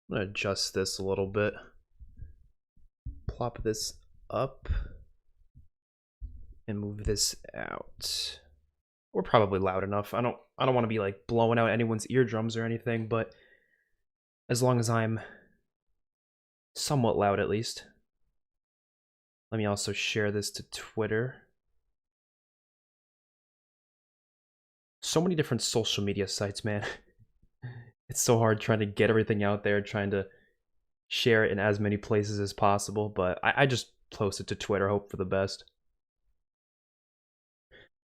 I'm gonna adjust this a little bit. Plop this up and move this out. We're probably loud enough. I don't want to be like blowing out anyone's eardrums or anything, but as long as I'm somewhat loud at least. Let me also share this to Twitter. So many different social media sites, man. It's so hard trying to get everything out there, trying to share it in as many places as possible, but I just post it to Twitter, hope for the best.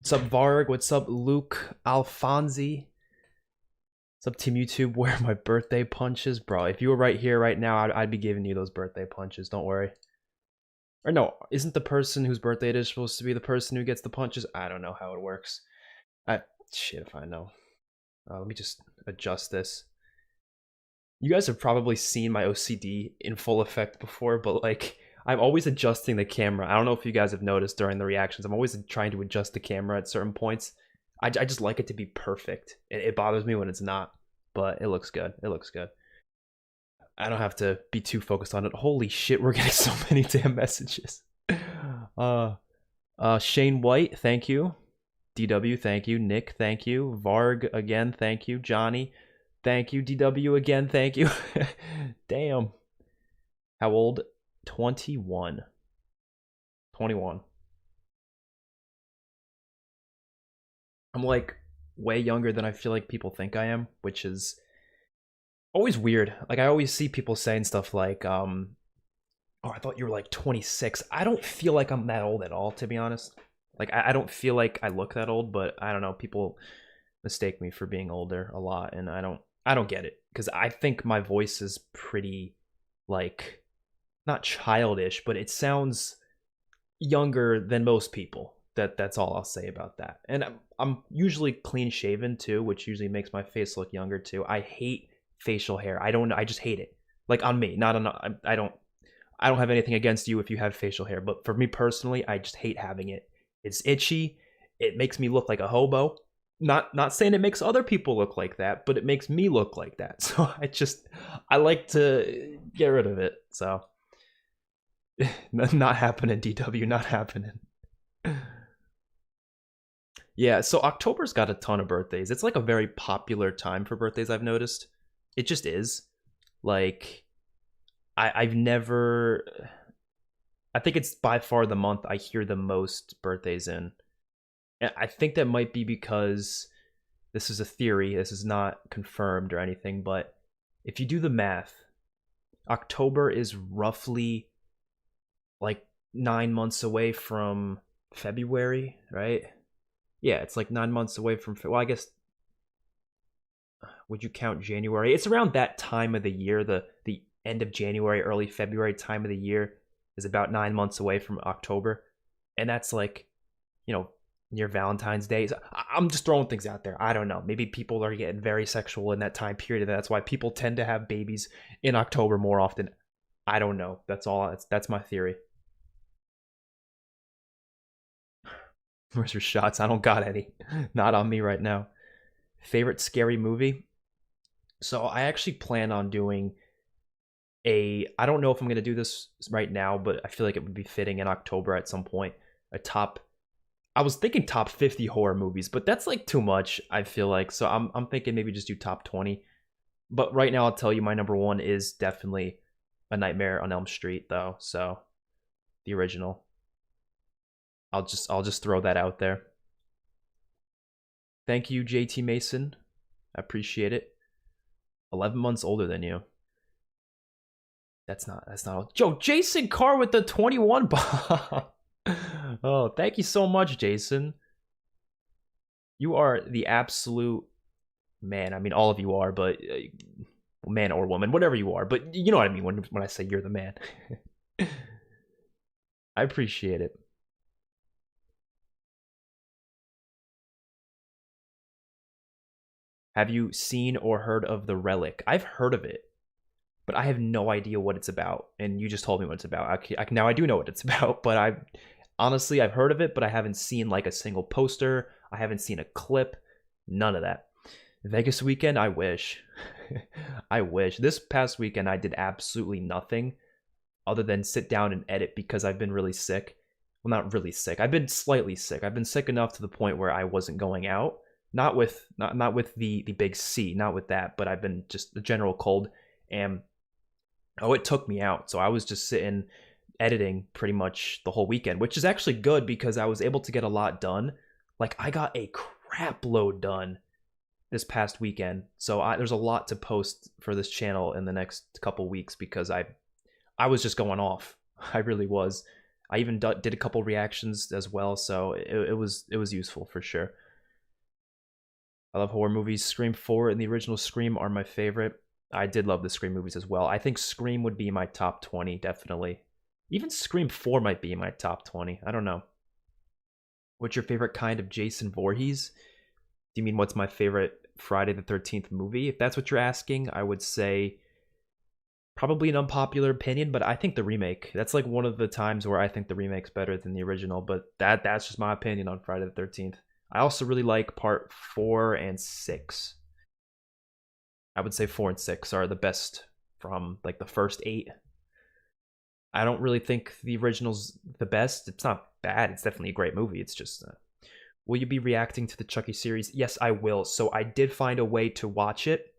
What's up, Varg? What's up, Luke Alfonsi? What's up, Team YouTube? Where are my birthday punches? Bro, if you were right here, right now, I'd be giving you those birthday punches, don't worry. Or no, isn't the person whose birthday it is supposed to be the person who gets the punches? I don't know how it works. Shit if I know. Let me just adjust this. You guys have probably seen my OCD in full effect before, but like, I'm always adjusting the camera. I don't know if you guys have noticed during the reactions. I'm always trying to adjust the camera at certain points. I just like it to be perfect. It bothers me when it's not, but it looks good. It looks good. I don't have to be too focused on it. Holy shit, we're getting so many damn messages. Shane White, thank you. DW, thank you. Nick, thank you. Varg, again, thank you. Johnny, thank you. DW, again, thank you. Damn. How old? 21. 21. I'm like way younger than I feel like people think I am, which is always weird. Like I always see people saying stuff like, oh, I thought you were like 26. I don't feel like I'm that old at all, to be honest. Like I don't feel like I look that old, but I don't know. People mistake me for being older a lot, and I don't get it because I think my voice is pretty like not childish, but it sounds younger than most people. That's all I'll say about that. And I'm usually clean shaven too, which usually makes my face look younger too. I hate facial hair. I just hate it. Like on me, not on. I don't have anything against you if you have facial hair, but for me personally, I just hate having it. It's itchy. It makes me look like a hobo. Not saying it makes other people look like that, but it makes me look like that. So I like to get rid of it. So not happening, DW, not happening. Yeah, so October's got a ton of birthdays. It's like a very popular time for birthdays, I've noticed. It just is. Like I've never I think it's by far the month I hear the most birthdays in. And I think that might be because this is a theory, this is not confirmed or anything, but if you do the math, October is roughly like 9 months away from February, right? Yeah, it's like 9 months away from, well, I guess, would you count January? It's around that time of the year, the end of January, early February time of the year is about 9 months away from October. And that's like, near Valentine's Day. So I'm just throwing things out there. I don't know. Maybe people are getting very sexual in that time period, and that's why people tend to have babies in October more often. I don't know. That's all. That's my theory. Where's your shots? I don't got any. Not on me right now. Favorite scary movie? So I actually plan on doing I don't know if I'm going to do this right now, but I feel like it would be fitting in October at some point. I was thinking top 50 horror movies, but that's like too much, I feel like. So I'm thinking maybe just do top 20. But right now I'll tell you my number one is definitely A Nightmare on Elm Street though. So the original. I'll just throw that out there. Thank you, JT Mason. I appreciate it. 11 months older than you. That's not. Joe, Jason Carr with the 21 bomb. Oh, thank you so much, Jason. You are the absolute man. I mean, all of you are, but man or woman, whatever you are. But you know what I mean when I say you're the man. I appreciate it. Have you seen or heard of The Relic? I've heard of it, but I have no idea what it's about. And you just told me what it's about. Now I do know what it's about, but I've heard of it, but I haven't seen like a single poster. I haven't seen a clip. None of that. Vegas weekend, I wish. I wish. This past weekend, I did absolutely nothing other than sit down and edit because I've been really sick. Well, not really sick. I've been slightly sick. I've been sick enough to the point where I wasn't going out. Not with the big C, not with that, but I've been just the general cold, and oh, it took me out. So I was just sitting editing pretty much the whole weekend, which is actually good because I was able to get a lot done. Like I got a crap load done this past weekend. So there's a lot to post for this channel in the next couple weeks because I was just going off. I really was. I even did a couple reactions as well, so it was useful for sure. I love horror movies. Scream 4 and the original Scream are my favorite. I did love the Scream movies as well. I think Scream would be my top 20, definitely. Even Scream 4 might be in my top 20. I don't know. What's your favorite kind of Jason Voorhees? Do you mean what's my favorite Friday the 13th movie? If that's what you're asking, I would say probably an unpopular opinion, but I think the remake. That's like one of the times where I think the remake's better than the original, but that's just my opinion on Friday the 13th. I also really like part 4 and 6. I would say 4 and 6 are the best from like the first 8. I don't really think the original's the best. It's not bad. It's definitely a great movie. It's just, will you be reacting to the Chucky series? Yes, I will. So I did find a way to watch it,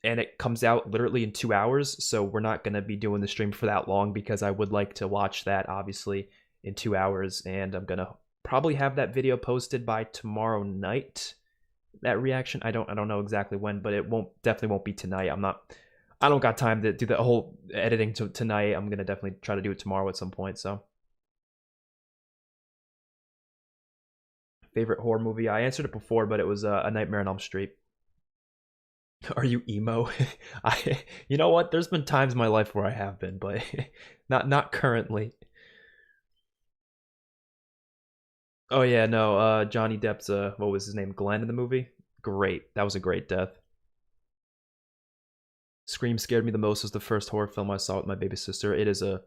and it comes out literally in 2 hours. So we're not going to be doing the stream for that long because I would like to watch that, obviously, in 2 hours. And I'm going to probably have that video posted by tomorrow night. That reaction, I don't know exactly when, but it definitely won't be tonight. I don't got time to do the whole editing tonight. I'm gonna definitely try to do it tomorrow at some point. So, favorite horror movie? I answered it before, but it was A Nightmare on Elm Street. Are you emo? You know what? There's been times in my life where I have been, but not currently. Oh yeah, no. Johnny Depp's what was his name? Glenn in the movie. Great. That was a great death. Scream scared me the most. Was the first horror film I saw with my baby sister. It is a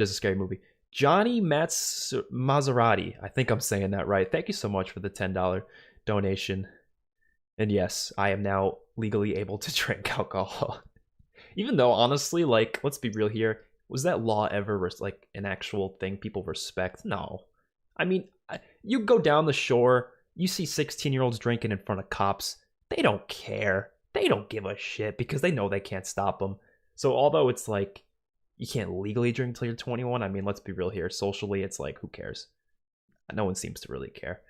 scary movie. Johnny Maserati. I think I'm saying that right. Thank you so much for the $10 donation. And yes, I am now legally able to drink alcohol. Even though, honestly, like, let's be real here. Was that law ever like an actual thing people respect? No. I mean, you go down the shore, you see 16-year-olds drinking in front of cops. They don't care. They don't give a shit because they know they can't stop them. So although it's like you can't legally drink until you're 21, I mean, let's be real here. Socially, it's like, who cares? No one seems to really care.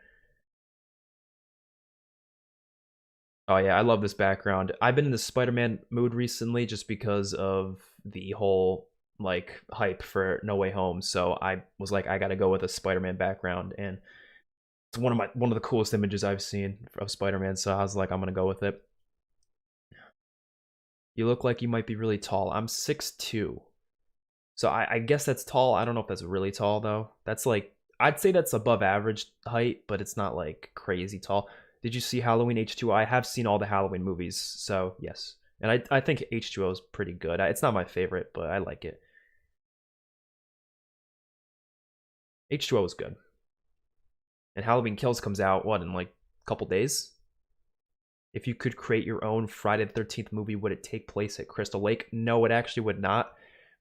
Oh yeah, I love this background. I've been in the Spider-Man mood recently just because of the whole like hype for No Way Home. So I was like, I gotta go with a Spider-Man background, and it's one of the coolest images I've seen of Spider-Man. So I was like, I'm gonna go with it. You look like you might be really tall. I'm 6'2". So I guess that's tall. I don't know if that's really tall though. That's like, I'd say that's above average height, but it's not like crazy tall. Did you see Halloween H2O? I have seen all the Halloween movies, so yes. And I think H2O is pretty good. It's not my favorite, but I like it. H2O is good. And Halloween Kills comes out, what, in like a couple days? If you could create your own Friday the 13th movie, would it take place at Crystal Lake? No, it actually would not,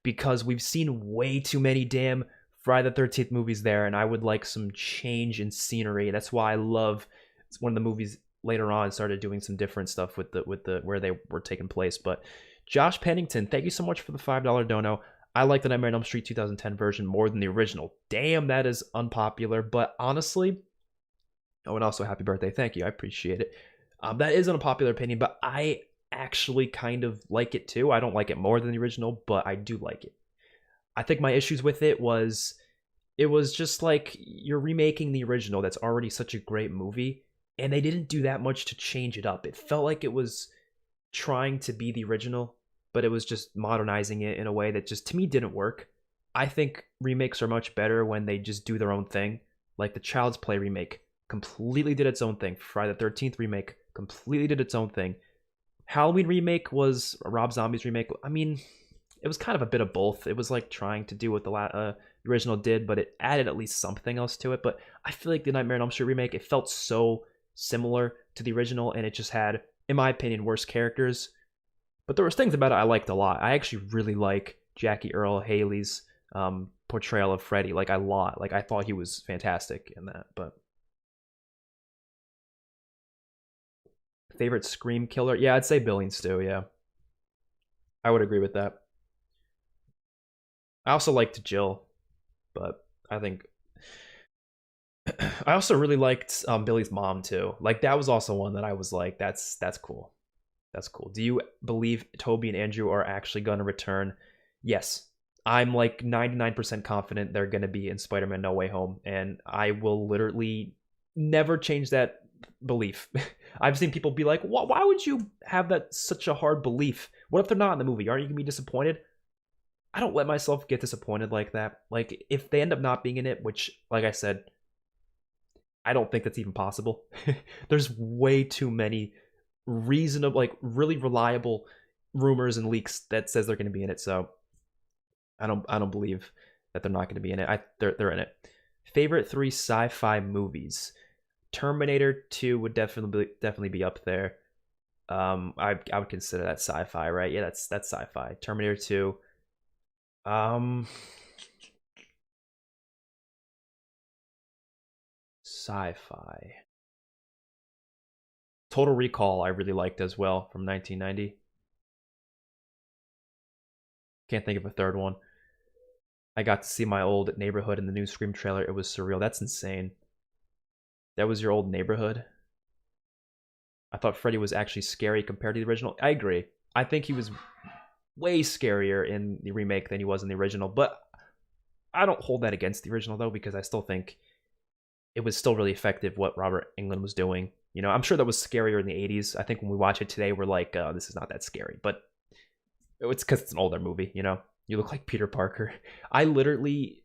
because we've seen way too many damn Friday the 13th movies there, and I would like some change in scenery. That's why I love, it's one of the movies later on started doing some different stuff with the where they were taking place. But Josh Pennington, thank you so much for the $5 dono. I like the Nightmare on Elm Street 2010 version more than the original. Damn, that is unpopular, but honestly, oh, and also happy birthday. Thank you. I appreciate it. That is an unpopular opinion, but I actually kind of like it too. I don't like it more than the original, but I do like it. I think my issues with it was just like you're remaking the original that's already such a great movie, and they didn't do that much to change it up. It felt like it was trying to be the original, but it was just modernizing it in a way that just, to me, didn't work. I think remakes are much better when they just do their own thing. Like the Child's Play remake completely did its own thing. Friday the 13th remake completely did its own thing. Halloween remake was Rob Zombie's remake. I mean, it was kind of a bit of both. It was like trying to do what the original did, but it added at least something else to it. But I feel like the Nightmare on Elm Street remake, it felt so similar to the original, and it just had in my opinion, worst characters. But there was things about it I liked a lot. I actually really like Jackie Earl Haley's portrayal of Freddy, like a lot. Like I thought he was fantastic in that. But favorite Scream killer? Yeah, I'd say Billings too. Yeah, I would agree with that. I also liked Jill, but I think I also really liked Billy's mom too. Like that was also one that I was like, that's cool. That's cool. Do you believe Toby and Andrew are actually going to return? Yes. I'm like 99% confident they're going to be in Spider-Man No Way Home, and I will literally never change that belief. I've seen people be like, why would you have that such a hard belief? What if they're not in the movie? Aren't you going to be disappointed? I don't let myself get disappointed like that. Like, if they end up not being in it, which, like I said, I don't think that's even possible. There's way too many reasonable, like really reliable rumors and leaks that says they're going to be in it. So I don't believe that they're not going to be in it. They're in it. Favorite three sci-fi movies. Terminator 2 would definitely be up there. I would consider that sci-fi, right? Yeah, that's sci-fi. Terminator 2. Sci-fi. Total Recall I really liked as well from 1990. Can't think of a third one. I got to see my old neighborhood in the new Scream trailer. It was surreal. That's insane. That was your old neighborhood? I thought Freddy was actually scary compared to the original. I agree. I think he was way scarier in the remake than he was in the original, but I don't hold that against the original though, because I still think it was still really effective what Robert Englund was doing. You know, I'm sure that was scarier in the 80s. I think when we watch it today, we're like, this is not that scary, but it's because it's an older movie, you know? You look like Peter Parker. I literally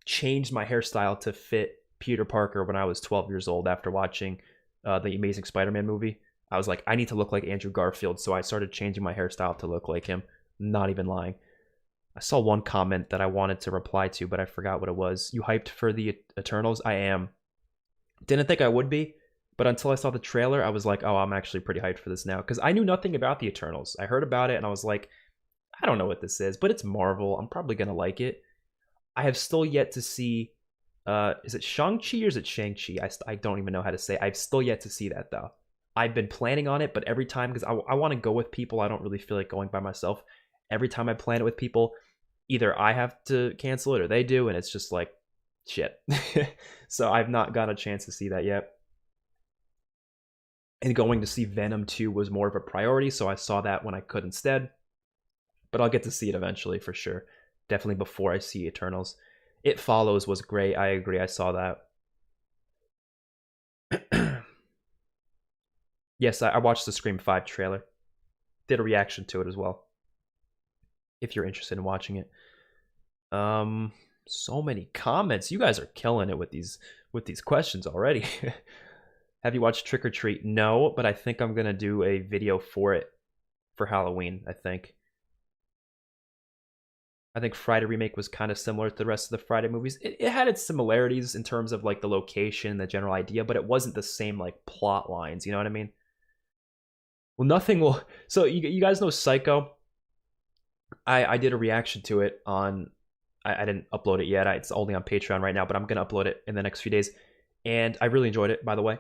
changed my hairstyle to fit Peter Parker when I was 12 years old after watching the Amazing Spider-Man movie. I was like, I need to look like Andrew Garfield, so I started changing my hairstyle to look like him. Not even lying. I saw one comment that I wanted to reply to, but I forgot what it was. You hyped for the Eternals? I am. Didn't think I would be, but until I saw the trailer, I was like, oh, I'm actually pretty hyped for this now. Because I knew nothing about the Eternals. I heard about it, and I was like, I don't know what this is, but it's Marvel. I'm probably going to like it. I have still yet to see, is it Shang-Chi or is it Shang-Chi? I don't even know how to say it. I've still yet to see that, though. I've been planning on it, but every time, because I want to go with people, I don't really feel like going by myself. Every time I plan it with people, either I have to cancel it or they do, and it's just like, shit. So I've not got a chance to see that yet. And going to see Venom 2 was more of a priority, so I saw that when I could instead. But I'll get to see it eventually for sure. Definitely before I see Eternals. It Follows was great. I agree. I saw that. Yes, I watched the Scream 5 trailer. Did a reaction to it as well. If you're interested in watching it. So many comments. You guys are killing it with these questions already. Have you watched Trick or Treat? No, but I think I'm gonna do a video for it for Halloween, I think. I think Friday Remake was kind of similar to the rest of the Friday movies. It had its similarities in terms of like the location, the general idea, but it wasn't the same like plot lines, you know what I mean? Well, nothing will. So you guys know Psycho? I did a reaction to it on. I didn't upload it yet. It's only on Patreon right now, but I'm gonna upload it in the next few days. And I really enjoyed it, by the way.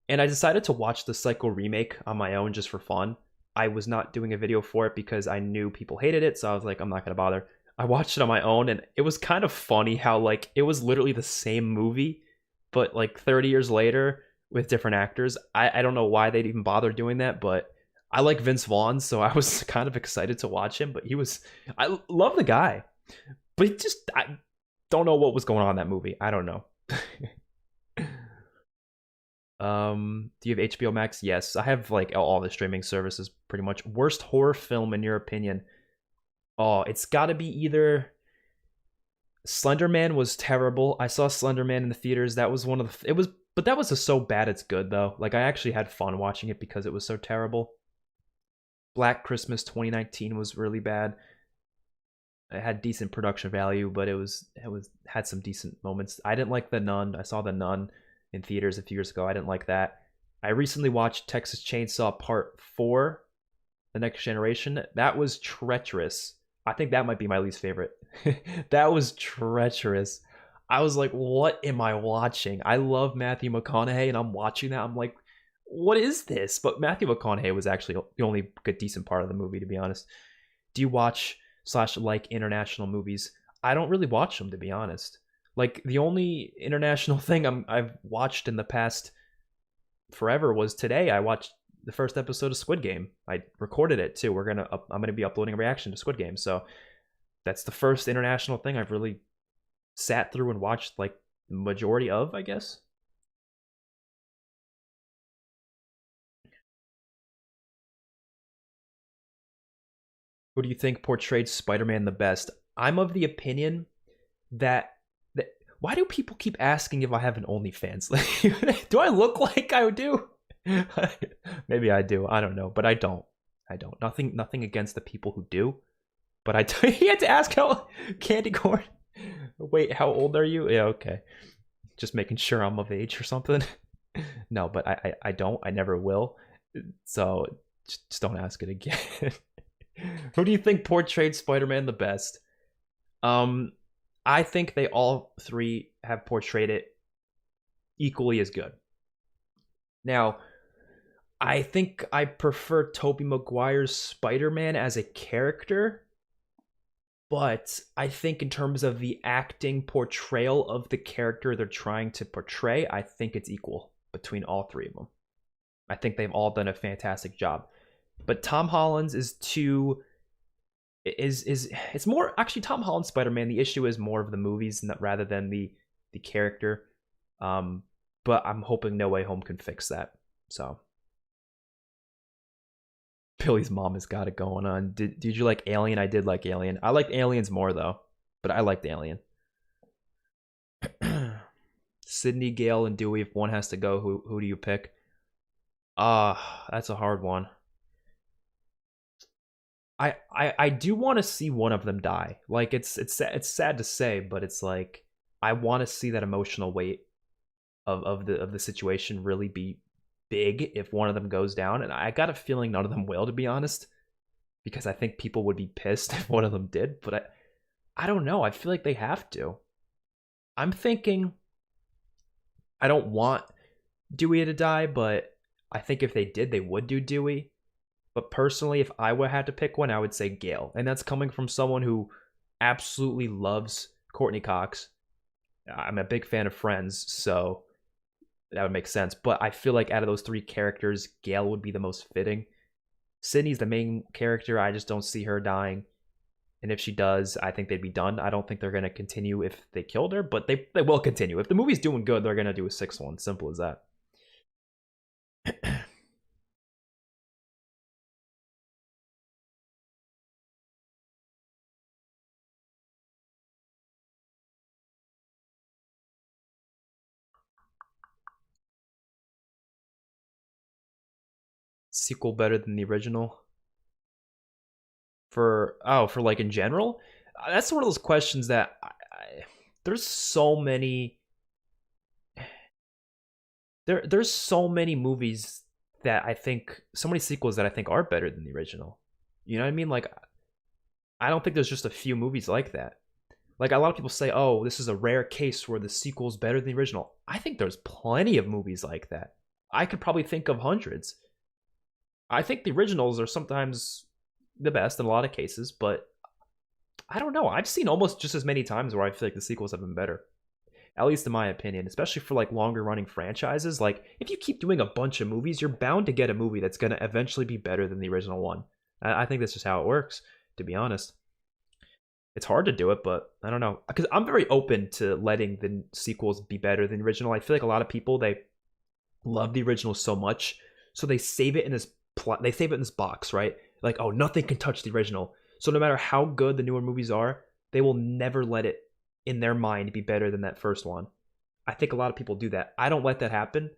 And I decided to watch the Psycho remake on my own just for fun. I was not doing a video for it because I knew people hated it, so I was like, I'm not gonna bother. I watched it on my own, and it was kind of funny how like it was literally the same movie, but like 30 years later with different actors. I don't know why they'd even bother doing that, but I like Vince Vaughn, so I was kind of excited to watch him. But I love the guy, but I don't know what was going on in that movie. I don't know. Do you have HBO Max? Yes, I have like all the streaming services pretty much. Worst horror film in your opinion? Oh, it's got to be either Slender Man was terrible. I saw Slender Man in the theaters. That was one of the but that was a so bad it's good though. Like I actually had fun watching it because it was so terrible. Black Christmas 2019 was really bad. It had decent production value, but it had some decent moments. I didn't like The Nun. I saw The Nun in theaters a few years ago. I didn't like that. I recently watched Texas Chainsaw Part 4, The Next Generation. That was treacherous. I think that might be my least favorite. That was treacherous. I was like, what am I watching? I love Matthew McConaughey, and I'm watching that. I'm like, what is this? But Matthew McConaughey was actually the only good, decent part of the movie, to be honest. Do you watch slash like international movies? I don't really watch them, to be honest. Like the only international thing I've watched in the past forever was today. I watched the first episode of Squid Game. I recorded it too. I'm gonna be uploading a reaction to Squid Game. So that's the first international thing I've really sat through and watched like the majority of, I guess. Who do you think portrayed Spider-Man the best? I'm of the opinion that why do people keep asking if I have an OnlyFans? Like, do I look like I do? Maybe I do. I don't know, but I don't. I don't. Nothing against the people who do, but I do. He had to ask how candy corn. Wait, how old are you? Yeah, okay. Just making sure I'm of age or something. No, but I don't. I never will. So just don't ask it again. Who do you think portrayed Spider-Man the best? Um, I think they all three have portrayed it equally as good. Now, I think I prefer Tobey Maguire's Spider-Man as a character, but I think in terms of the acting portrayal of the character they're trying to portray, I think it's equal between all three of them. I think they've all done a fantastic job. But Tom Holland's is too is it's more actually Tom Holland's Spider-Man. The issue is more of the movies rather than the character. Um, but I'm hoping No Way Home can fix that. So Billy's mom has got it going on. Did you like Alien? I did like Alien. I liked Aliens more though, but I liked Alien. Sydney, Gale, and Dewey. If one has to go, who do you pick? That's a hard one. I do want to see one of them die. Like it's sad to say, but it's like I want to see that emotional weight of the situation really be big if one of them goes down, and I got a feeling none of them will, to be honest, because I think people would be pissed if one of them did. But I don't know. I feel like they have to. I'm thinking I don't want Dewey to die, but I think if they did, they would do Dewey. But personally, if I would have to pick one, I would say Gale. And that's coming from someone who absolutely loves Courtney Cox. I'm a big fan of Friends, so that would make sense. But I feel like out of those three characters, Gale would be the most fitting. Sydney's the main character. I just don't see her dying. And if she does, I think they'd be done. I don't think they're going to continue if they killed her, but they will continue. If the movie's doing good, they're going to do a sixth one. Simple as that. Sequel better than the original? For like in general? That's one of those questions that there's so many there's so many movies that I think so many sequels that I think are better than the original. You know what I mean? Like I don't think there's just a few movies like that. Like a lot of people say, "Oh, this is a rare case where the sequel's better than the original." I think there's plenty of movies like that. I could probably think of hundreds. I think the originals are sometimes the best in a lot of cases, but I don't know. I've seen almost just as many times where I feel like the sequels have been better. At least in my opinion, especially for like longer running franchises. Like if you keep doing a bunch of movies, you're bound to get a movie that's going to eventually be better than the original one. I think that's just how it works, to be honest. It's hard to do it, but I don't know. Because I'm very open to letting the sequels be better than the original. I feel like a lot of people, they love the original so much, so they save it in this they save it in this box, right? Like, oh, nothing can touch the original. So no matter how good the newer movies are, they will never let it in their mind be better than that first one. I think a lot of people do that. I don't let that happen.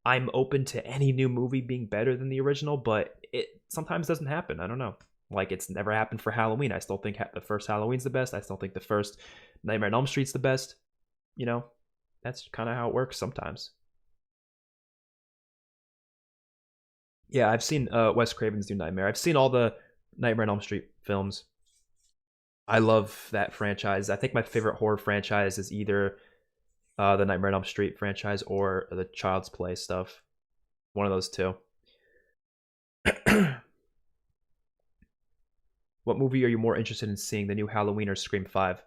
I'm open to any new movie being better than the original, but it sometimes doesn't happen. I don't know. Like it's never happened for Halloween. I still think the first Halloween's the best. I still think the first Nightmare on Elm Street's the best. You know, that's kind of how it works sometimes. Yeah, I've seen Wes Craven's New Nightmare. I've seen all the Nightmare on Elm Street films. I love that franchise. I think my favorite horror franchise is either the Nightmare on Elm Street franchise or the Child's Play stuff. One of those two. What movie are you more interested in seeing, the new Halloween or Scream 5?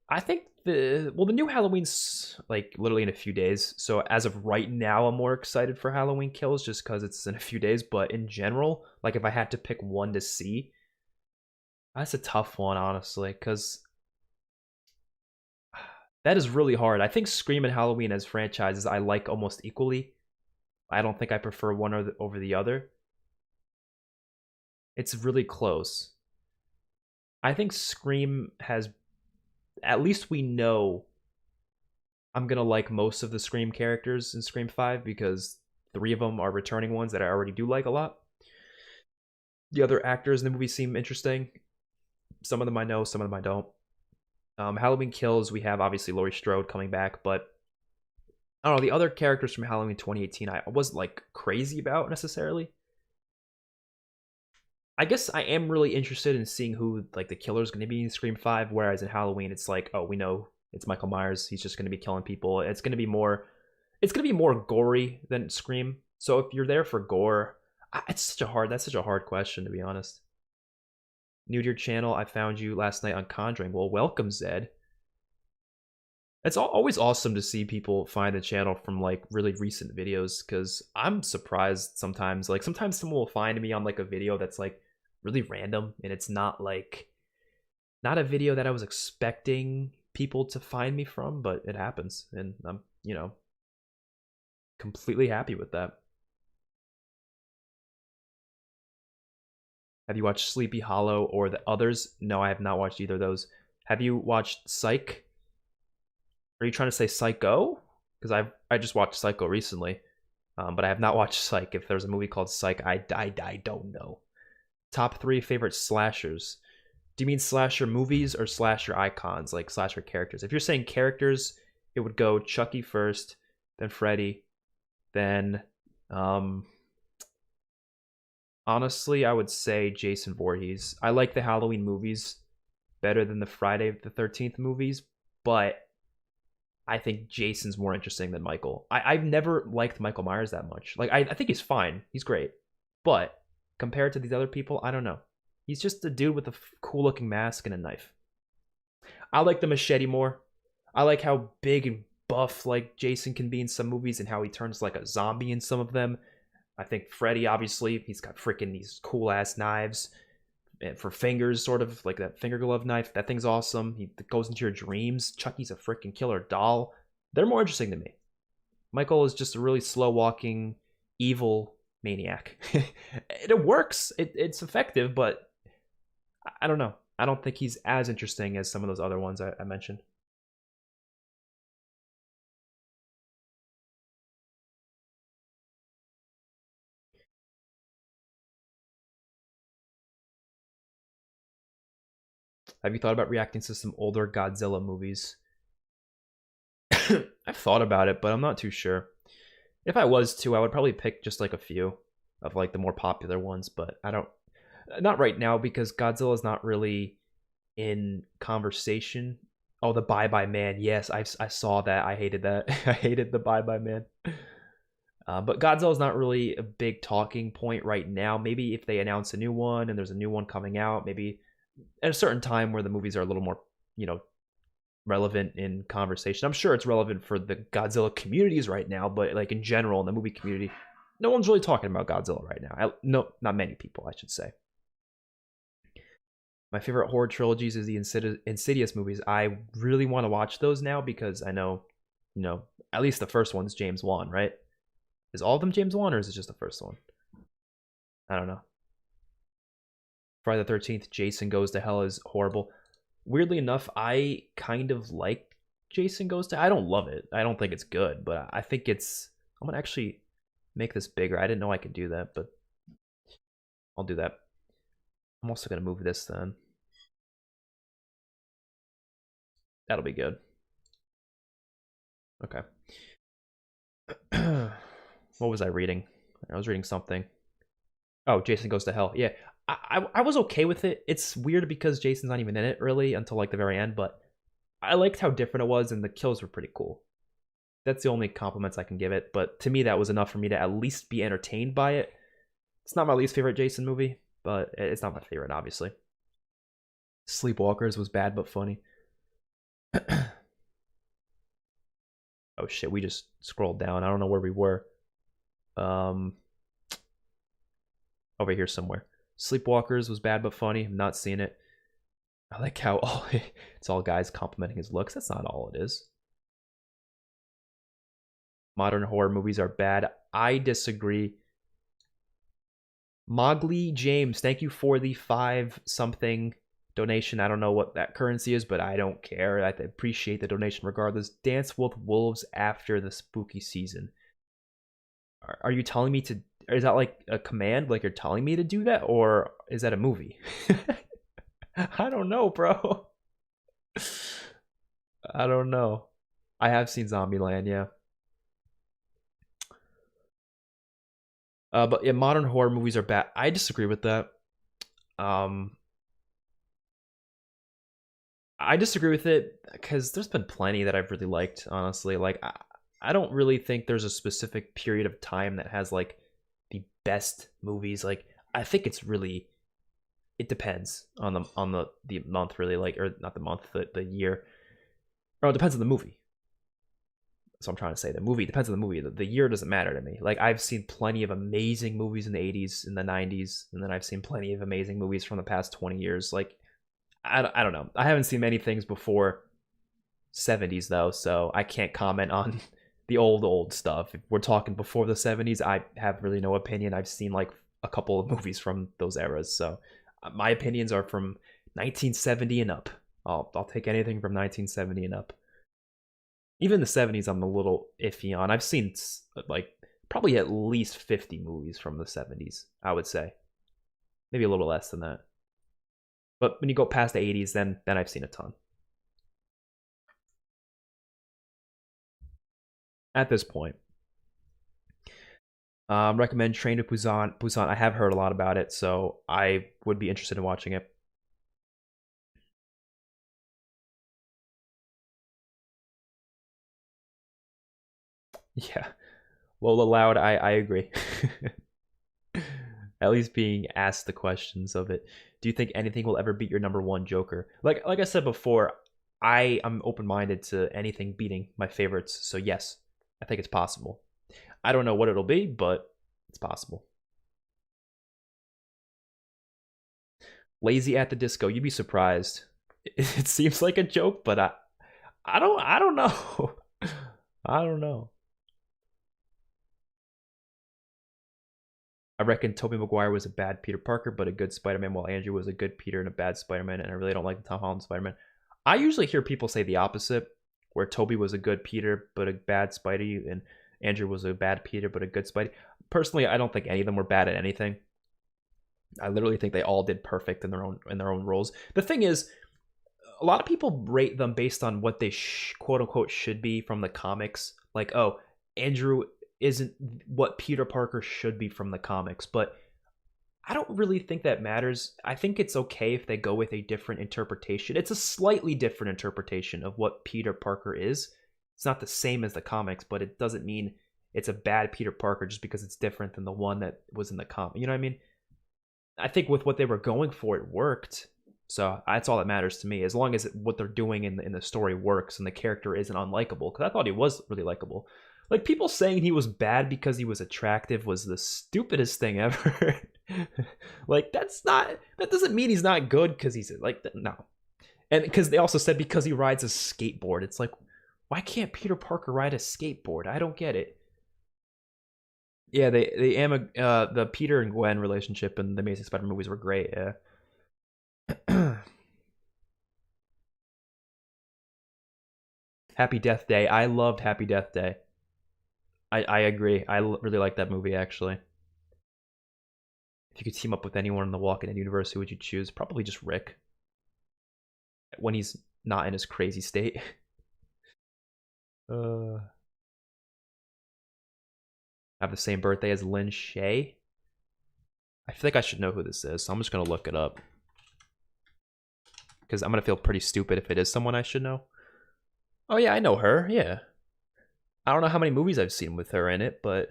I think the new Halloween's like literally in a few days. So as of right now, I'm more excited for Halloween Kills just because it's in a few days. But in general, like if I had to pick one to see, that's a tough one, honestly, because that is really hard. I think Scream and Halloween as franchises I like almost equally. I don't think I prefer one over the other. It's really close. I think Scream has, at least we know I'm gonna like most of the Scream characters in Scream 5 because three of them are returning ones that I already do like a lot. The other actors in the movie seem interesting. Some of them I know, some of them I don't. Halloween Kills, we have obviously Laurie Strode coming back, but I don't know, the other characters from Halloween 2018 I wasn't like crazy about necessarily. I guess I am really interested in seeing who like the killer is going to be in Scream 5, whereas in Halloween it's like, oh, we know it's Michael Myers. He's just going to be killing people. It's going to be more gory than Scream. So if you're there for gore, that's such a hard question to be honest. New to your channel, I found you last night on Conjuring. Well, welcome, Zed. It's always awesome to see people find the channel from like really recent videos because I'm surprised sometimes. Like sometimes someone will find me on like a video that's like really random and it's not a video that I was expecting people to find me from, but it happens and I'm, completely happy with that. Have you watched Sleepy Hollow or the others? No, I have not watched either of those. Have you watched Psych? Are you trying to say Psycho? Because I just watched Psycho recently, but I have not watched Psych. If there's a movie called Psych, I don't know. Top three favorite slashers. Do you mean slasher movies or slasher icons, like slasher characters? If you're saying characters, it would go Chucky first, then Freddy, then honestly, I would say Jason Voorhees. I like the Halloween movies better than the Friday the 13th movies, but I think Jason's more interesting than Michael. I've never liked Michael Myers that much. Like I think he's fine. He's great. But compared to these other people, I don't know. He's just a dude with a cool looking mask and a knife. I like the machete more. I like how big and buff like Jason can be in some movies and how he turns like a zombie in some of them. I think Freddy, obviously, he's got freaking these cool ass knives and for fingers, sort of like that finger glove knife. That thing's awesome. He goes into your dreams. Chucky's a freaking killer doll. They're more interesting to me. Michael is just a really slow walking, evil maniac. It works. It's effective, but I don't know. I don't think he's as interesting as some of those other ones I mentioned. Have you thought about reacting to some older Godzilla movies? I've thought about it, but I'm not too sure. If I was to, I would probably pick just like a few of like the more popular ones, but I don't, not right now because Godzilla is not really in conversation. Oh, the Bye Bye Man. Yes, I saw that. I hated that. I hated the Bye Bye Man. But Godzilla is not really a big talking point right now. Maybe if they announce a new one and there's a new one coming out, maybe at a certain time where the movies are a little more, relevant in conversation. I'm sure it's relevant for the Godzilla communities right now, but like in general in the movie community, no one's really talking about Godzilla right now. No, not many people, I should say. My favorite horror trilogies is the Insidious movies. I really want to watch those now because I know, at least the first one's James Wan, right? Is all of them James Wan or is it just the first one? I don't know. Friday the 13th, Jason Goes to Hell is horrible. Weirdly enough, I kind of like Jason Goes to. I don't love it. I don't think it's good, but I think it's. I'm gonna actually make this bigger. I didn't know I could do that, but I'll do that. I'm also gonna move this then. That'll be good. Okay. What was I reading? I was reading something. Oh, Jason Goes to Hell. Yeah, I was okay with it. It's weird because Jason's not even in it really until like the very end, but I liked how different it was, and the kills were pretty cool. That's the only compliments I can give it. But to me, that was enough for me to at least be entertained by it. It's not my least favorite Jason movie, but it's not my favorite, obviously. Sleepwalkers was bad but funny. Oh shit, we just scrolled down. I don't know where we were. Um, over here somewhere. Sleepwalkers was bad but funny. I'm not seeing it. I like how it's all guys complimenting his looks. That's not all it is. Modern horror movies are bad. I disagree. Mogley James, thank you for the 5 something donation. I don't know what that currency is, but I don't care. I appreciate the donation regardless. Dance with Wolves after the spooky season. Are you telling me to? Is that like a command? Like you're telling me to do that, or is that a movie? I don't know, bro. I don't know. I have seen Zombieland, yeah. But yeah, modern horror movies are bad. I disagree with that. Um, I disagree with it because there's been plenty that I've really liked, honestly. Like, I don't really think there's a specific period of time that has like the best movies. Like, I think it's really it depends on the month, really. Like, or not the month, the year. Or it depends on the movie. So I'm trying to say the movie depends on the movie. The year doesn't matter to me. Like I've seen plenty of amazing movies in the 80s, in the 90s, and then I've seen plenty of amazing movies from the past 20 years. Like I don't know. I haven't seen many things before 70s though, so I can't comment on the old stuff. If we're talking before the 70s, I have really no opinion. I've seen like a couple of movies from those eras, so my opinions are from 1970 and up. I'll take anything from 1970 and up. Even the 70s I'm a little iffy on. I've seen like probably at least 50 movies from the 70s, I would say. Maybe a little less than that. But when you go past the 80s, then I've seen a ton. At this point. Recommend Train to Busan. Busan. I have heard a lot about it, so I would be interested in watching it. Yeah. Lola Loud, I agree. At least being asked the questions of it. Do you think anything will ever beat your number one Joker? Like I said before, I am open minded to anything beating my favorites. So yes, I think it's possible. I don't know what it'll be, but it's possible. Lazy at the Disco, you'd be surprised. It seems like a joke, but I don't know. I don't know. I reckon Tobey Maguire was a bad Peter Parker, but a good Spider-Man, while Andrew was a good Peter and a bad Spider-Man, and I really don't like the Tom Holland Spider-Man. I usually hear people say the opposite, where Tobey was a good Peter but a bad Spidey, and Andrew was a bad Peter but a good Spidey. Personally, I don't think any of them were bad at anything. I literally think they all did perfect in their own roles. The thing is, a lot of people rate them based on what they quote unquote should be from the comics. Like, oh, Andrew isn't what Peter Parker should be from the comics, but I don't really think that matters. I think it's okay if they go with a different interpretation. It's a slightly different interpretation of what Peter Parker is. It's not the same as the comics, but it doesn't mean it's a bad Peter Parker just because it's different than the one that was in the comic. You know what I mean? I think with what they were going for, it worked. So that's all that matters to me, as long as what they're doing in the story works and the character isn't unlikable. Because I thought he was really likable. Like people saying he was bad because he was attractive was the stupidest thing ever. Like that doesn't mean he's not good because he's like no. And because they also said because he rides a skateboard, it's like why can't Peter Parker ride a skateboard? I don't get it. Yeah, the Peter and Gwen relationship in the Amazing Spider-Man movies were great. Yeah. Happy Death Day. I loved Happy Death Day. I agree. Really like that movie actually. If you could team up with anyone in the Walking Dead universe, who would you choose? Probably just Rick when he's not in his crazy state. Uh, I have the same birthday as Lin Shay. I feel like I should know who this is, so I'm just gonna look it up. Because I'm gonna feel pretty stupid if it is someone I should know. Oh yeah, I know her, yeah. I don't know how many movies I've seen with her in it, but...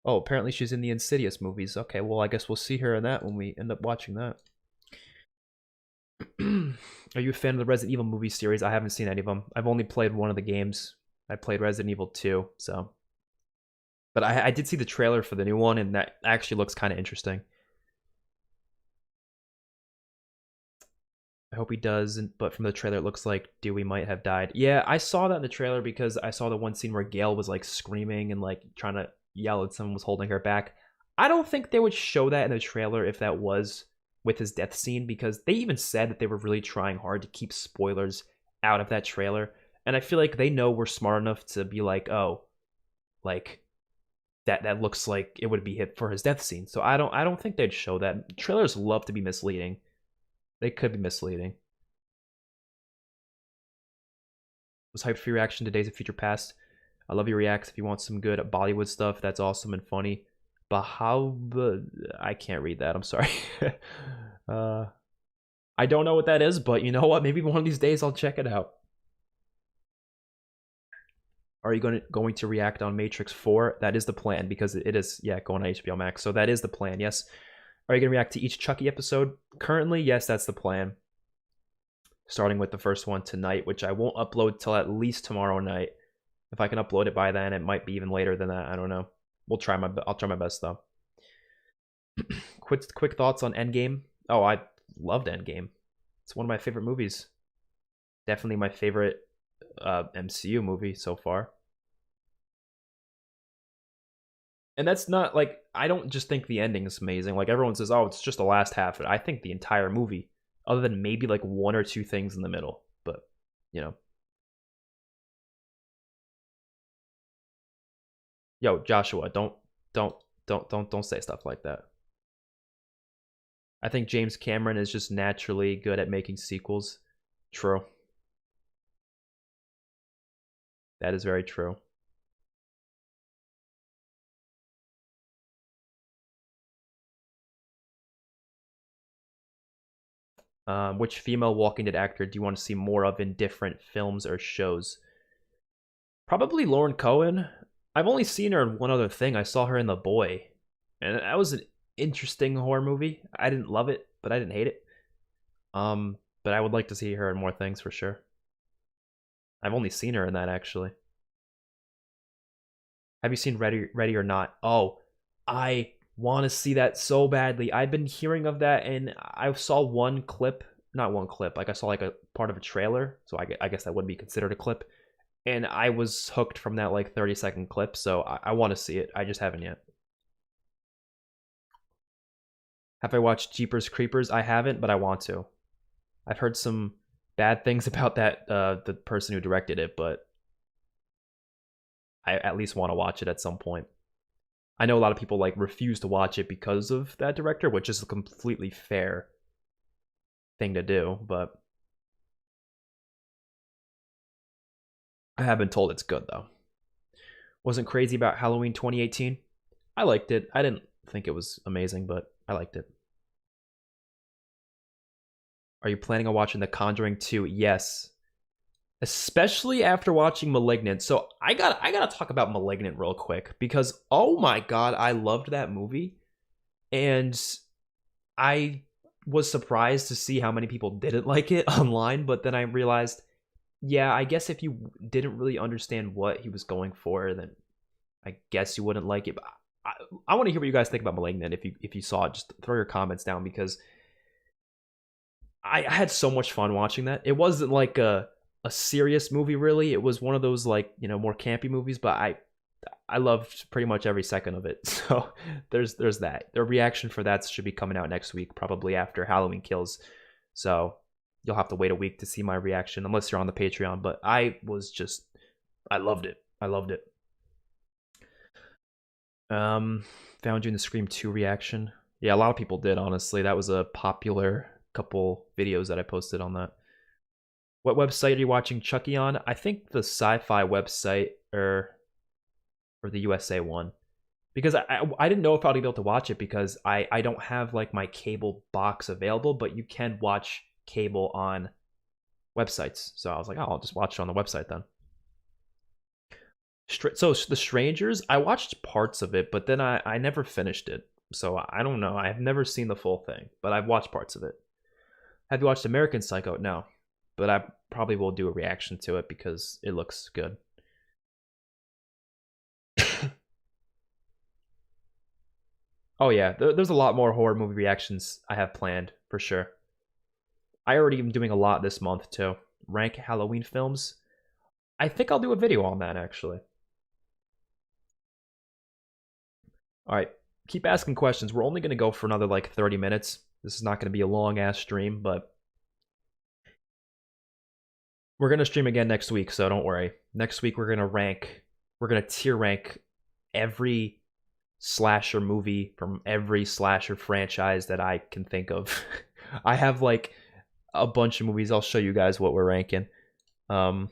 Oh, apparently she's in the Insidious movies. Okay, well, I guess we'll see her in that when we end up watching that. Are you a fan of the Resident Evil movie series? I haven't seen any of them. I've only played one of the games. I played Resident Evil 2, so... But I did see the trailer for the new one, and that actually looks kind of interesting. I hope he doesn't, but from the trailer it looks like Dewey might have died. Yeah, I saw that in the trailer because I saw the one scene where Gail was like screaming and like trying to yell and someone was holding her back. I don't think they would show that in the trailer if that was with his death scene, because they even said that they were really trying hard to keep spoilers out of that trailer. And I feel like they know we're smart enough to be like, oh, like that looks like it would be hit for his death scene. So I don't think they'd show that. Trailers love to be misleading. They could be misleading. Was hyped for your reaction to Days of Future Past. I love your reacts. If you want some good Bollywood stuff, that's awesome and funny. I can't read that. I'm sorry. I don't know what that is, but you know what? Maybe one of these days I'll check it out. Are you going to react on Matrix 4? That is the plan, because it is, yeah, going on HBO Max. So that is the plan, yes. Are you going to react to each Chucky episode? Currently, yes, that's the plan. Starting with the first one tonight, which I won't upload till at least tomorrow night. If I can upload it by then, it might be even later than that. I don't know. I'll try my best though. Quick thoughts on Endgame. Oh, I loved Endgame. It's one of my favorite movies. Definitely my favorite MCU movie so far. And that's not like, I don't just think the ending is amazing. Like everyone says, oh, it's just the last half. I think the entire movie, other than maybe like one or two things in the middle, but you know. Yo, Joshua, don't say stuff like that. I think James Cameron is just naturally good at making sequels. True. That is very true. Which female Walking Dead actor do you want to see more of in different films or shows? Probably Lauren Cohen. I've only seen her in one other thing. I saw her in The Boy, and that was an interesting horror movie. I didn't love it, but I didn't hate it. But I would like to see her in more things for sure. I've only seen her in that, actually. Have you seen Ready or Not? Oh, I want to see that so badly. I've been hearing of that, and I saw one clip, not one clip, like I saw like a part of a trailer, so I guess that would be considered a clip, and I was hooked from that like 30-second clip, so I want to see it. I just haven't yet. Have I watched Jeepers Creepers? I haven't, but I want to. I've heard some bad things about that, the person who directed it, but I at least want to watch it at some point. I know a lot of people like refuse to watch it because of that director, which is a completely fair thing to do, but I have been told it's good though. Wasn't crazy about Halloween 2018. I liked it. I didn't think it was amazing, but I liked it. Are you planning on watching The Conjuring 2? Yes. Especially after watching Malignant. So I gotta talk about Malignant real quick, because oh my god, I loved that movie. And I was surprised to see how many people didn't like it online, but then I realized, yeah, I guess if you didn't really understand what he was going for, then I guess you wouldn't like it. But I want to hear what you guys think about Malignant. If you saw it, just throw your comments down, because I had so much fun watching that. It wasn't like a serious movie, really. It was one of those like, you know, more campy movies, but I loved pretty much every second of it. So there's that. The reaction for that should be coming out next week, probably after Halloween Kills. So you'll have to wait a week to see my reaction, unless you're on the Patreon. But I loved it. I loved it. Found you in the Scream 2 reaction. Yeah, a lot of people did, honestly. That was a popular couple videos that I posted on that. What website are you watching Chucky on? I think the Sci-Fi website, or or the USA one, because I didn't know if I'd be able to watch it because I don't have like my cable box available, but you can watch cable on websites. So I was like, oh, I'll just watch it on the website then. So The Strangers, I watched parts of it, but then I never finished it. So I don't know. I've never seen the full thing, but I've watched parts of it. Have you watched American Psycho? No, but I probably will do a reaction to it because it looks good. Oh yeah, there's a lot more horror movie reactions I have planned for sure. I already am doing a lot this month too. Rank Halloween films. I think I'll do a video on that actually. All right, keep asking questions. We're only going to go for another like 30 minutes. This is not going to be a long ass stream, but we're going to stream again next week, so don't worry. Next week we're going to tier rank every slasher movie from every slasher franchise that I can think of. I have like a bunch of movies. I'll show you guys what we're ranking. I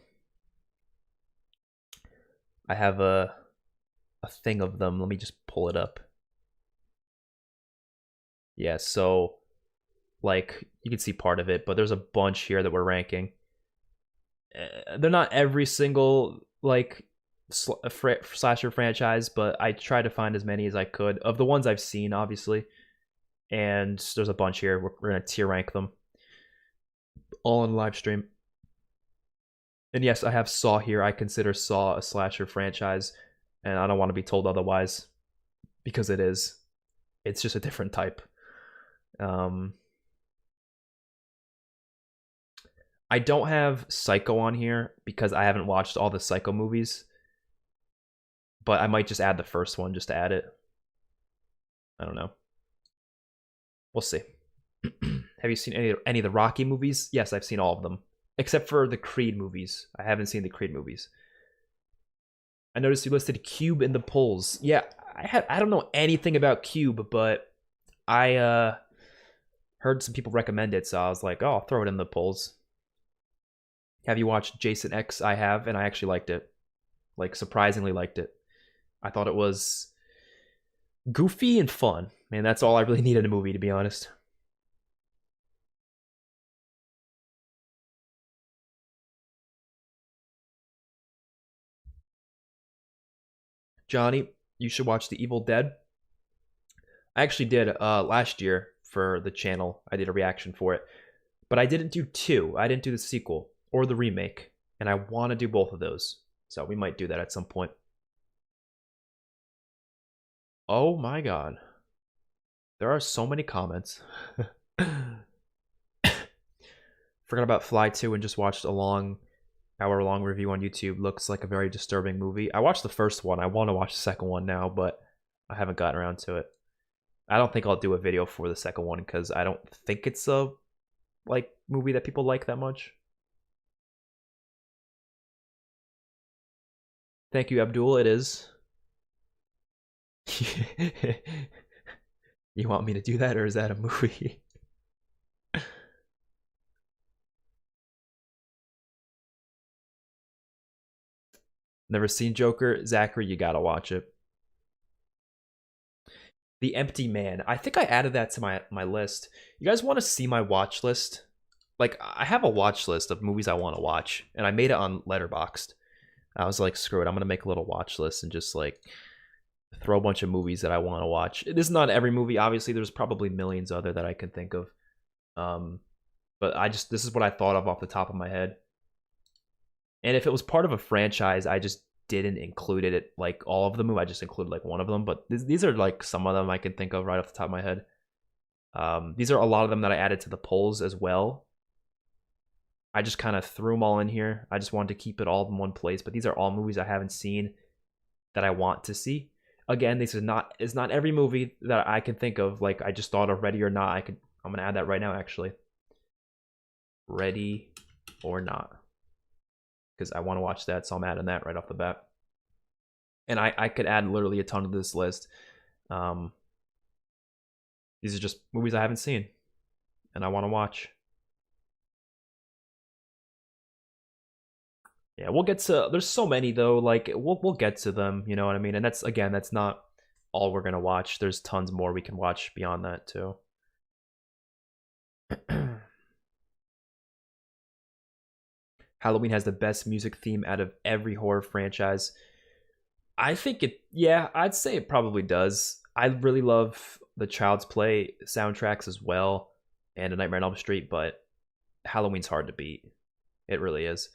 have a thing of them. Let me just pull it up. Yeah, so like you can see part of it, but there's a bunch here that we're ranking. They're not every single like slasher franchise, but I try to find as many as I could of the ones I've seen, obviously. And there's a bunch here. We're gonna tier rank them all on live stream. And yes, I have Saw here. I consider Saw a slasher franchise, and I don't want to be told otherwise because it is. It's just a different type. I don't have Psycho on here because I haven't watched all the Psycho movies, but I might just add the first one just to add it. I don't know. We'll see. Have you seen any of the Rocky movies? Yes, I've seen all of them, except for the Creed movies. I haven't seen the Creed movies. I noticed you listed Cube in the polls. Yeah, I don't know anything about Cube, but I heard some people recommend it, so I was like, oh, I'll throw it in the polls. Have you watched Jason X? I have, and I actually liked it. Like, surprisingly liked it. I thought it was goofy and fun. Man, that's all I really need in a movie, to be honest. Johnny, you should watch The Evil Dead. I actually did last year for the channel. I did a reaction for it. But I didn't do 2. I didn't do the sequel or the remake. And I want to do both of those. So we might do that at some point. Oh my god. There are so many comments. Forgot about Fly 2 and just watched a hour-long review on YouTube. Looks like a very disturbing movie. I watched the first one. I want to watch the second one now, but I haven't gotten around to it. I don't think I'll do a video for the second one because I don't think it's a like movie that people like that much. Thank you, Abdul. It is. You want me to do that, or is that a movie? Never seen Joker? Zachary, you gotta watch it. The Empty Man. I think I added that to my list. You guys want to see my watch list? Like, I have a watch list of movies I want to watch, and I made it on Letterboxd. I was like, screw it, I'm gonna make a little watch list and just like throw a bunch of movies that I want to watch. This is not every movie, obviously. There's probably millions other that I can think of. But this is what I thought of off the top of my head. And if it was part of a franchise, I just didn't include it like all of them. I just included like one of them. But these are like some of them I can think of right off the top of my head. These are a lot of them that I added to the polls as well. I just kind of threw them all in here. I just wanted to keep it all in one place. But these are all movies I haven't seen that I want to see. Again, this is not every movie that I can think of. Like I just thought of Ready or Not. I'm gonna add that right now actually. Ready or Not, because I want to watch that, so I'm adding that right off the bat. And I could add literally a ton to this list. These are just movies I haven't seen and I want to watch. Yeah, we'll get to. There's so many though. Like we'll get to them. You know what I mean? And that's again, that's not all we're gonna watch. There's tons more we can watch beyond that too. Halloween has the best music theme out of every horror franchise. I think it. Yeah, I'd say it probably does. I really love the Child's Play soundtracks as well, and A Nightmare on Elm Street. But Halloween's hard to beat. It really is.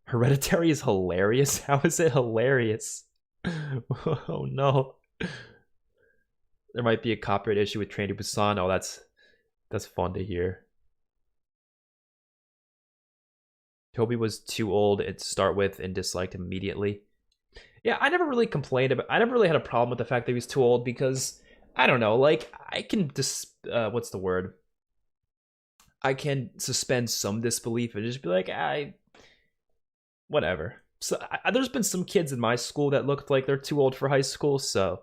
Hereditary is hilarious. How is it hilarious? Oh no. There might be a copyright issue with Train to Busan. Oh, that's fun to hear. Toby was too old to start with and disliked immediately. Yeah, I never really complained about. I never really had a problem with the fact that he was too old because I don't know. Like I can what's the word? I can suspend some disbelief and just be like, whatever. So there's been some kids in my school that looked like they're too old for high school, so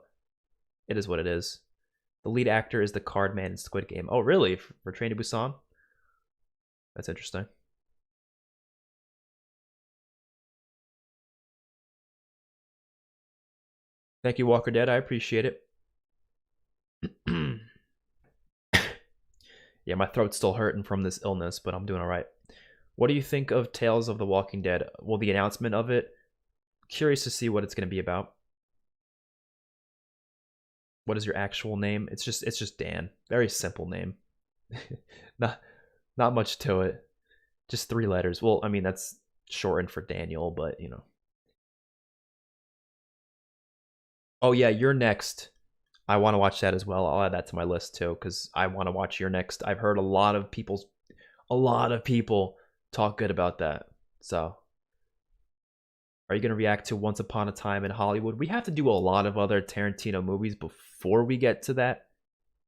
it is what it is. The lead actor is the card man in Squid Game. Oh, really? For Train to Busan? That's interesting. Thank you, Walker Dead. I appreciate it. Yeah, my throat's still hurting from this illness, but I'm doing all right. What do you think of Tales of the Walking Dead? Well, the announcement of it. Curious to see what it's going to be about. What is your actual name? It's just Dan. Very simple name. Not much to it. Just 3 letters. Well, I mean that's shortened for Daniel, but you know. Oh yeah, you're next. I want to watch that as well. I'll add that to my list too because I want to watch your next. I've heard a lot of people talk good about that. So, are you going to react to Once Upon a Time in Hollywood? We have to do a lot of other Tarantino movies before we get to that,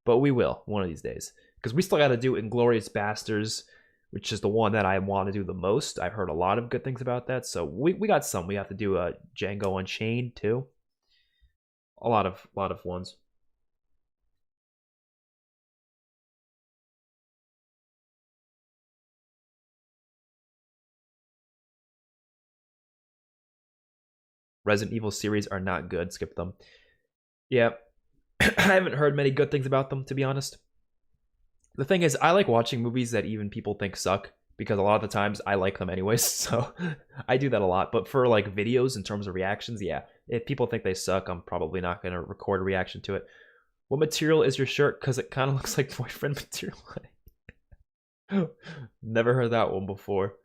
but we will one of these days because we still got to do Inglourious Basterds, which is the one that I want to do the most. I've heard a lot of good things about that, so we got some. We have to do Django Unchained too. A lot of ones. Resident Evil series are not good. Skip them. Yeah, I haven't heard many good things about them, to be honest. The thing is, I like watching movies that even people think suck because a lot of the times I like them anyways. So I do that a lot. But for like videos in terms of reactions, yeah, if people think they suck, I'm probably not going to record a reaction to it. What material is your shirt? Because it kind of looks like boyfriend material. Never heard that one before.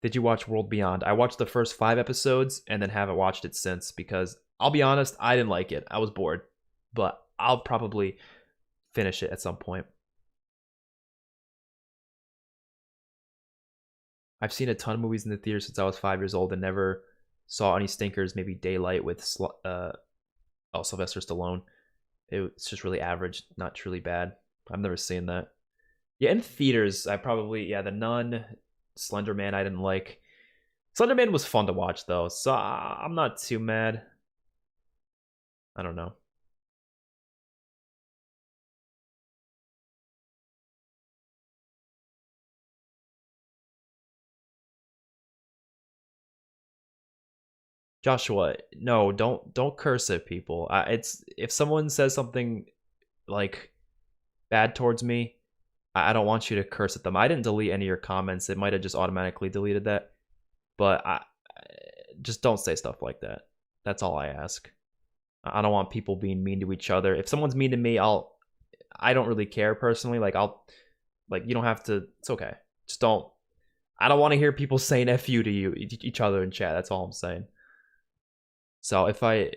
Did you watch World Beyond? I watched the first 5 episodes and then haven't watched it since because I'll be honest, I didn't like it. I was bored, but I'll probably finish it at some point. I've seen a ton of movies in the theater since I was 5 years old and never saw any stinkers. Maybe Daylight with Sylvester Stallone. It's just really average, not truly bad. I've never seen that. Yeah, in theaters, I probably The Nun, Slender Man. I didn't like. Slender Man was fun to watch though, so I'm not too mad. I don't know. Joshua, no, don't curse at people. It's if someone says something like bad towards me, I don't want you to curse at them. I didn't delete any of your comments. It might have just automatically deleted that, but just don't say stuff like that. That's all I ask. I don't want people being mean to each other. If someone's mean to me, I don't really care personally. You don't have to. It's okay. Just don't. I don't want to hear people saying "f you" to each other in chat. That's all I'm saying. So if I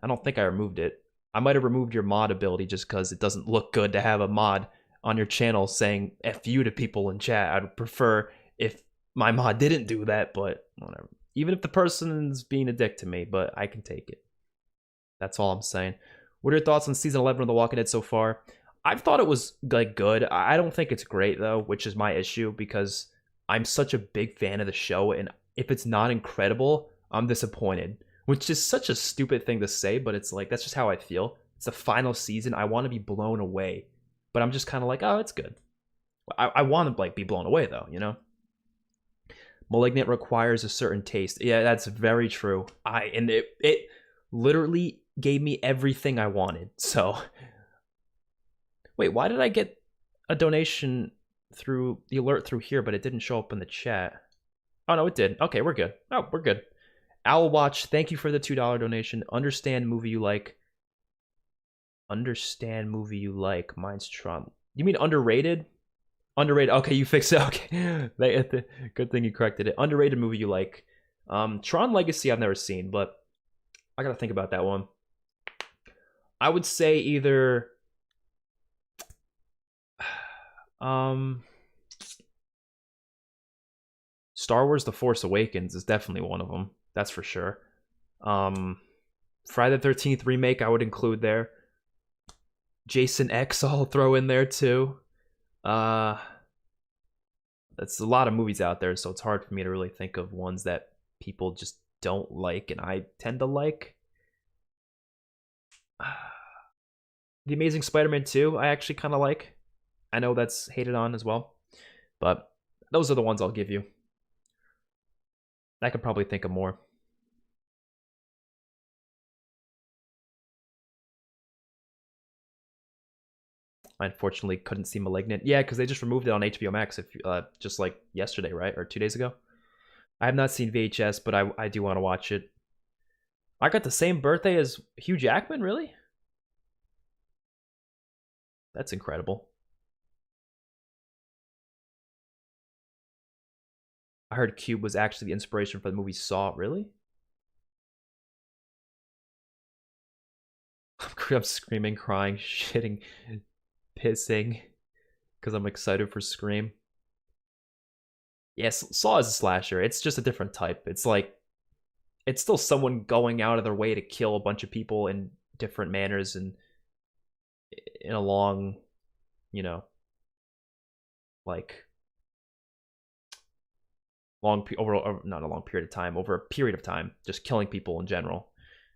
don't think I removed it. I might have removed your mod ability just because it doesn't look good to have a mod on your channel saying "f you" to people in chat. I'd prefer if my mod didn't do that, but whatever. Even if the person's being a dick to me, but I can take it. That's all I'm saying. What are your thoughts on season 11 of The Walking Dead so far? I've thought it was like good. I don't think it's great though, which is my issue because I'm such a big fan of the show, and if it's not incredible, I'm disappointed. Which is such a stupid thing to say, but it's like that's just how I feel. It's the final season. I want to be blown away, but I'm just kind of like, oh, it's good. I want to like be blown away though, you know. Malignant requires a certain taste. Yeah, that's very true. It literally gave me everything I wanted. So wait, why did I get a donation through the alert through here, but it didn't show up in the chat? Oh no, it did. Okay, we're good. Oh, we're good. Owl Watch, thank you for the $2 donation. Understand movie you like. Understand movie you like. Mine's Tron. You mean underrated? Underrated. Okay, you fixed it. Okay, good thing you corrected it. Underrated movie you like. Tron Legacy I've never seen, but I gotta think about that one. I would say either Star Wars The Force Awakens is definitely one of them. That's for sure. Friday the 13th remake I would include there. Jason X I'll throw in there too. That's a lot of movies out there, so it's hard for me to really think of ones that people just don't like and I tend to like. The Amazing Spider-Man 2 I actually kind of like. I know that's hated on as well, but those are the ones I'll give you. I could probably think of more. I unfortunately couldn't see Malignant. Yeah, because they just removed it on HBO Max just like yesterday, right? Or 2 days ago. I have not seen VHS, but I do want to watch it. I got the same birthday as Hugh Jackman, really? That's incredible. I heard Cube was actually the inspiration for the movie Saw, really? I'm screaming, crying, shitting, pissing because I'm excited for Scream. Yes, Saw is a slasher. It's just a different type. It's like it's still someone going out of their way to kill a bunch of people in different manners and in a long, you know, like not a long period of time, over a period of time, just killing people in general.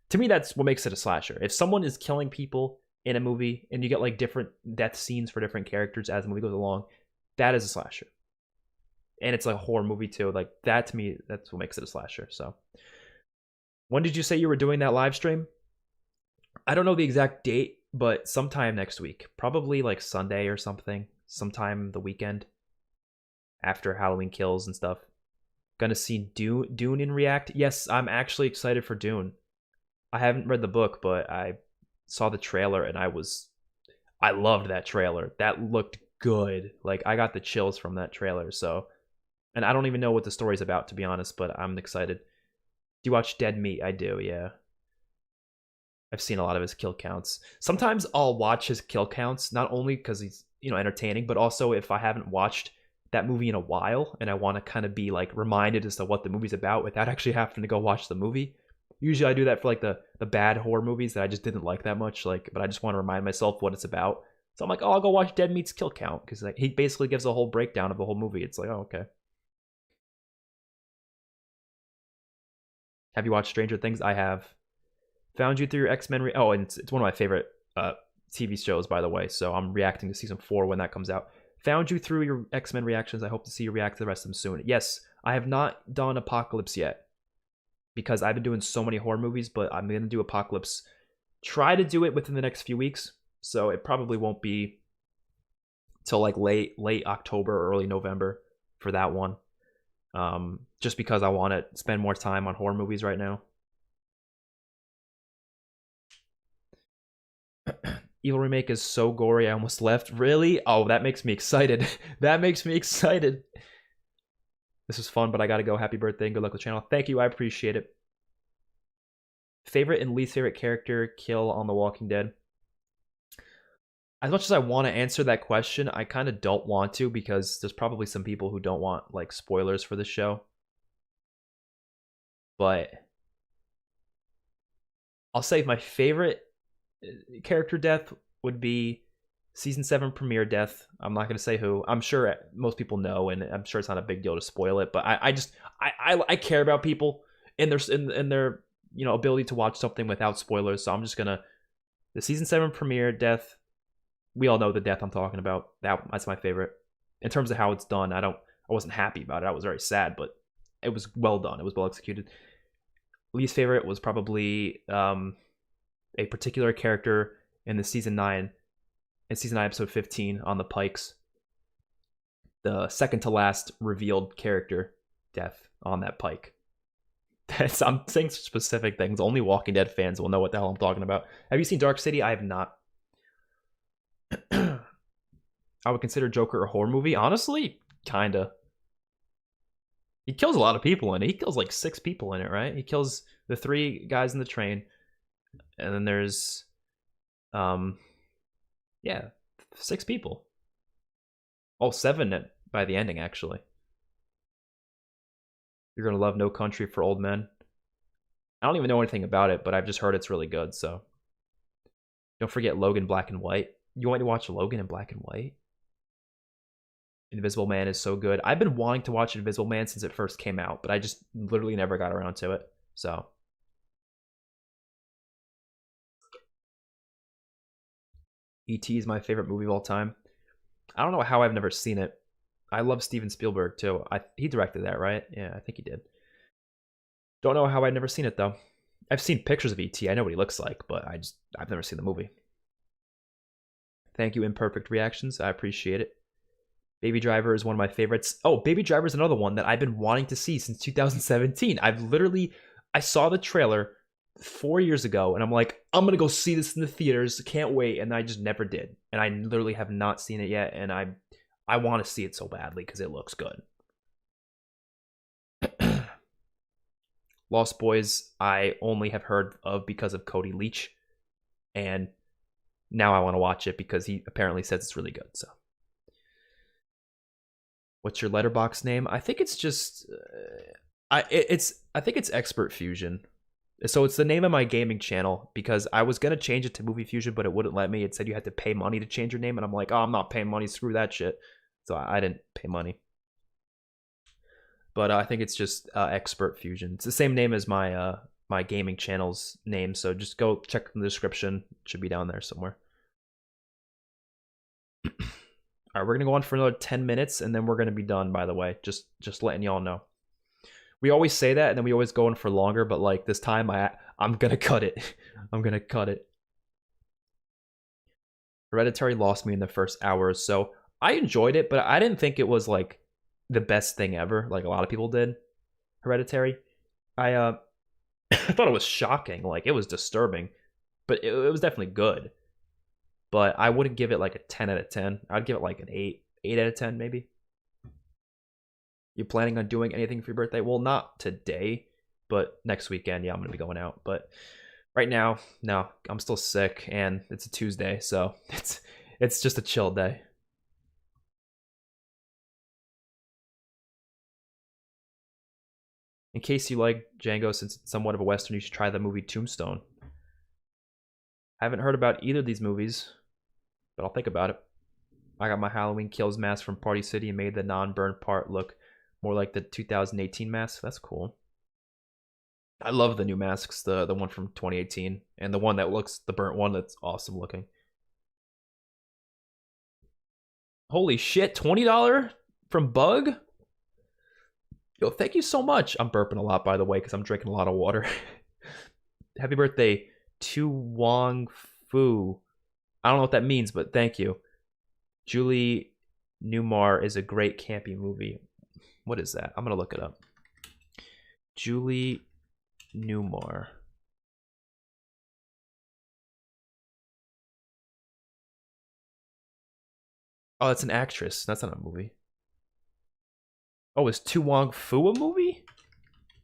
To me, that's what makes it a slasher. If someone is killing people in a movie and you get like different death scenes for different characters as the movie goes along, that is a slasher. And it's like a horror movie too. Like that to me, that's what makes it a slasher. So when did you say you were doing that live stream? I don't know the exact date, but sometime next week. Probably like Sunday or something. Sometime the weekend. After Halloween Kills and stuff. Gonna see Dune in React. Yes, I'm actually excited for Dune. I haven't read the book, but I saw the trailer and I loved that trailer. That looked good. Like I got the chills from that trailer. So, and I don't even know what the story's about, to be honest, but I'm excited. Do you watch Dead Meat? I do, yeah. I've seen a lot of his kill counts. Sometimes I'll watch his kill counts, not only because he's, entertaining, but also if I haven't watched that movie in a while and I want to kind of be like reminded as to what the movie's about without actually having to go watch the movie. Usually I do that for like the bad horror movies that I just didn't like that much, but I just want to remind myself what it's about. So I'm like, oh, I'll go watch Dead Meat's kill count because he basically gives a whole breakdown of the whole movie. It's like, oh, okay. Have you watched Stranger Things? I have. Found you through your X-Men. And it's one of my favorite TV shows, by the way. So I'm reacting to season 4 when that comes out. Found you through your X-Men reactions. I hope to see you react to the rest of them soon. Yes, I have not done Apocalypse yet because I've been doing so many horror movies, but I'm going to do Apocalypse. Try to do it within the next few weeks. So it probably won't be till like late October or early November for that one. Just because I want to spend more time on horror movies right now. Evil Remake is so gory I almost left. Really? Oh, that makes me excited. That makes me excited. This was fun, but I gotta go. Happy birthday and good luck with the channel. Thank you, I appreciate it. Favorite and least favorite character kill on The Walking Dead? As much as I want to answer that question, I kind of don't want to because there's probably some people who don't want like spoilers for the show. But I'll say my favorite character death would be season 7 premiere death. I'm not going to say who. I'm sure most people know, and I'm sure it's not a big deal to spoil it. But I care about people and their ability to watch something without spoilers. So I'm just gonna the season 7 premiere death. We all know the death I'm talking about. That's my favorite. In terms of how it's done, I wasn't happy about it. I was very sad, but it was well done. It was well executed. Least favorite was probably a particular character in the season 9 episode 15 on the Pikes. The second to last revealed character death on that Pike. I'm saying specific things. Only Walking Dead fans will know what the hell I'm talking about. Have you seen Dark City? I have not. I would consider Joker a horror movie. Honestly, kinda. He kills a lot of people in it. He kills like 6 people in it, right? He kills the 3 guys in the train, and then there's, yeah, 6 people. Oh, 7 by the ending, actually. You're gonna love No Country for Old Men. I don't even know anything about it, but I've just heard it's really good, so. Don't forget Logan Black and White. You want to watch Logan in black and white? Invisible Man is so good. I've been wanting to watch Invisible Man since it first came out, but I just literally never got around to it, so. E.T. is my favorite movie of all time. I don't know how I've never seen it. I love Steven Spielberg, too. He directed that, right? Yeah, I think he did. Don't know how I've never seen it, though. I've seen pictures of E.T. I know what he looks like, but I've never seen the movie. Thank you, Imperfect Reactions. I appreciate it. Baby Driver is one of my favorites. Oh, Baby Driver is another one that I've been wanting to see since 2017. I saw the trailer 4 years ago, and I'm like, I'm going to go see this in the theaters. Can't wait. And I just never did. And I literally have not seen it yet, and I want to see it so badly because it looks good. Lost Boys, I only have heard of because of Cody Leach, and now I want to watch it because he apparently says it's really good. So, what's your letterbox name? I think it's just I think it's Expert Fusion. So it's the name of my gaming channel because I was gonna change it to MovieFusion, but it wouldn't let me. It said you had to pay money to change your name, and I'm like, oh, I'm not paying money. Screw that shit. So I didn't pay money. But I think it's just Expert Fusion. It's the same name as my my gaming channel's name, so just go check in the description. It should be down there somewhere. All right, we're gonna go on for another 10 minutes, and then we're gonna be done. By the way, just letting y'all know. We always say that, and then we always go in for longer. But like this time, I'm gonna cut it. I'm gonna cut it. Hereditary lost me in the first hour, so I enjoyed it, but I didn't think it was like the best thing ever, like a lot of people did. Hereditary, I I thought it was shocking, like it was disturbing, but it was definitely good. But I wouldn't give it like a 10 out of 10. I'd give it like an 8 out of 10 maybe. You planning on doing anything for your birthday? Well, not today, but next weekend, yeah, I'm gonna be going out. But right now, no, I'm still sick, and it's a Tuesday, so it's just a chill day. In case you like Django, since it's somewhat of a Western, you should try the movie Tombstone. I haven't heard about either of these movies, but I'll think about it. I got my Halloween Kills mask from Party City and made the non-burned part look more like the 2018 mask. That's cool. I love the new masks, the one from 2018, and the one that looks, the burnt one, that's awesome looking. Holy shit, $20 from Bug? Yo, thank you so much. I'm burping a lot, by the way, because I'm drinking a lot of water. Happy birthday to Wong Fu. I don't know what that means, but thank you. Julie Newmar is a great campy movie. What is that? I'm going to look it up. Julie Newmar. Oh, that's an actress. That's not a movie. Oh, is To Wong Fu a movie?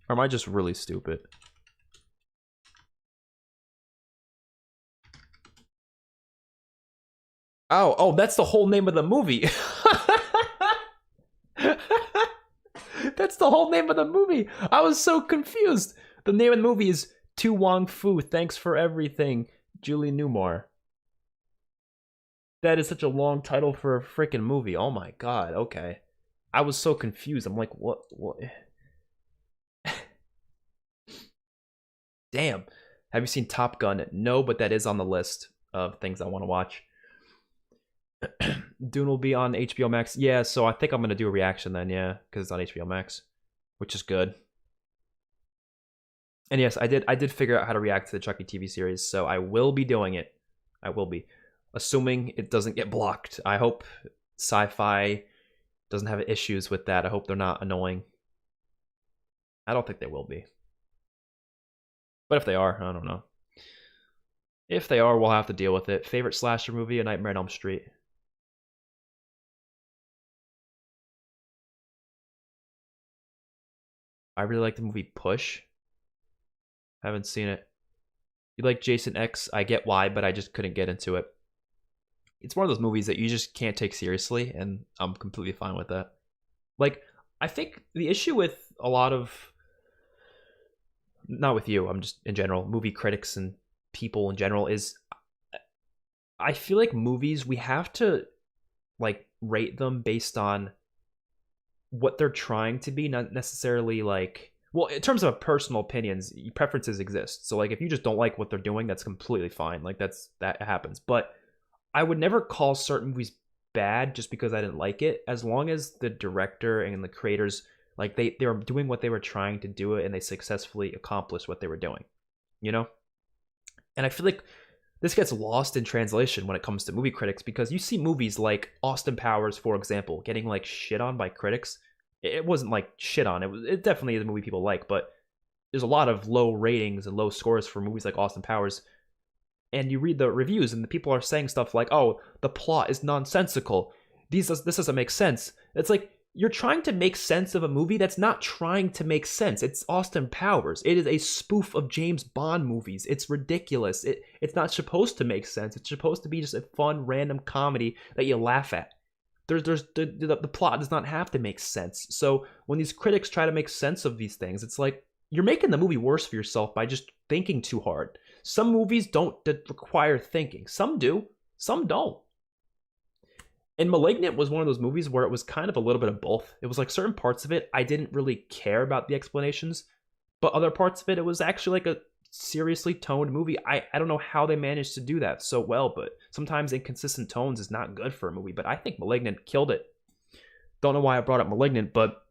Or am I just really stupid? Oh, that's the whole name of the movie. That's the whole name of the movie. I was so confused. The name of the movie is To Wong Fu. Thanks for everything, Julie Newmar. That is such a long title for a freaking movie. Oh my god. Okay. I was so confused. I'm like, what? Damn. Have you seen Top Gun? No, but that is on the list of things I want to watch. Dune will be on HBO Max. Yeah, so I think I'm going to do a reaction then, yeah, because it's on HBO Max. which is good. And yes, I did figure out how to react to the Chucky TV series, so I will be doing it. I will be, assuming it doesn't get blocked. I hope Sci-Fi doesn't have issues with that. I hope they're not annoying. I don't think they will be. But if they are, I don't know. If they are, we'll have to deal with it. Favorite slasher movie? A Nightmare on Elm Street. I really like the movie Push. Haven't seen it. You like Jason X? I get why, but I just couldn't get into it. It's one of those movies that you just can't take seriously, and I'm completely fine with that. Like, I think the issue with a lot of, not with you, I'm just in general, movie critics and people in general, is I feel like movies, we have to like rate them based on what they're trying to be, not necessarily like, well, in terms of personal opinions, preferences exist. So like if you just don't like what they're doing, that's completely fine. Like that happens. But I would never call certain movies bad just because I didn't like it, as long as the director and the creators, like they were doing what they were trying to do it and they successfully accomplished what they were doing, you know? And I feel like this gets lost in translation when it comes to movie critics, because you see movies like Austin Powers, for example, getting like shit on by critics. It wasn't like shit on. It definitely is a movie people like, but there's a lot of low ratings and low scores for movies like Austin Powers. And you read the reviews and the people are saying stuff like, "Oh, the plot is nonsensical. This doesn't make sense." It's like, you're trying to make sense of a movie that's not trying to make sense. It's Austin Powers. It is a spoof of James Bond movies. It's ridiculous. It's not supposed to make sense. It's supposed to be just a fun, random comedy that you laugh at. The plot does not have to make sense. So when these critics try to make sense of these things, it's like, you're making the movie worse for yourself by just thinking too hard. Some movies don't require thinking. Some do. Some don't. And Malignant was one of those movies where it was kind of a little bit of both. It was like certain parts of it, I didn't really care about the explanations, but other parts of it, it was actually like a seriously toned movie. I don't know how they managed to do that so well, but sometimes inconsistent tones is not good for a movie. But I think Malignant killed it. Don't know why I brought up Malignant, but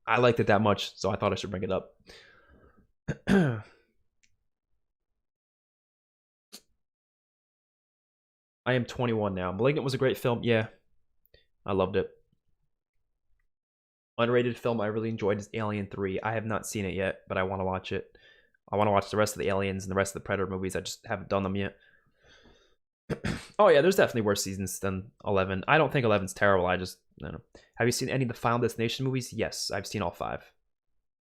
I liked it that much, so I thought I should bring it up. I am 21 now. Malignant was a great film. Yeah, I loved it. Underrated film I really enjoyed is Alien 3. I have not seen it yet, but I want to watch it. I want to watch the rest of the Aliens and the rest of the Predator movies. I just haven't done them yet. Oh yeah, there's definitely worse seasons than 11. I don't think 11's terrible. I don't know. Have you seen any of the Final Destination movies? Yes, I've seen all 5.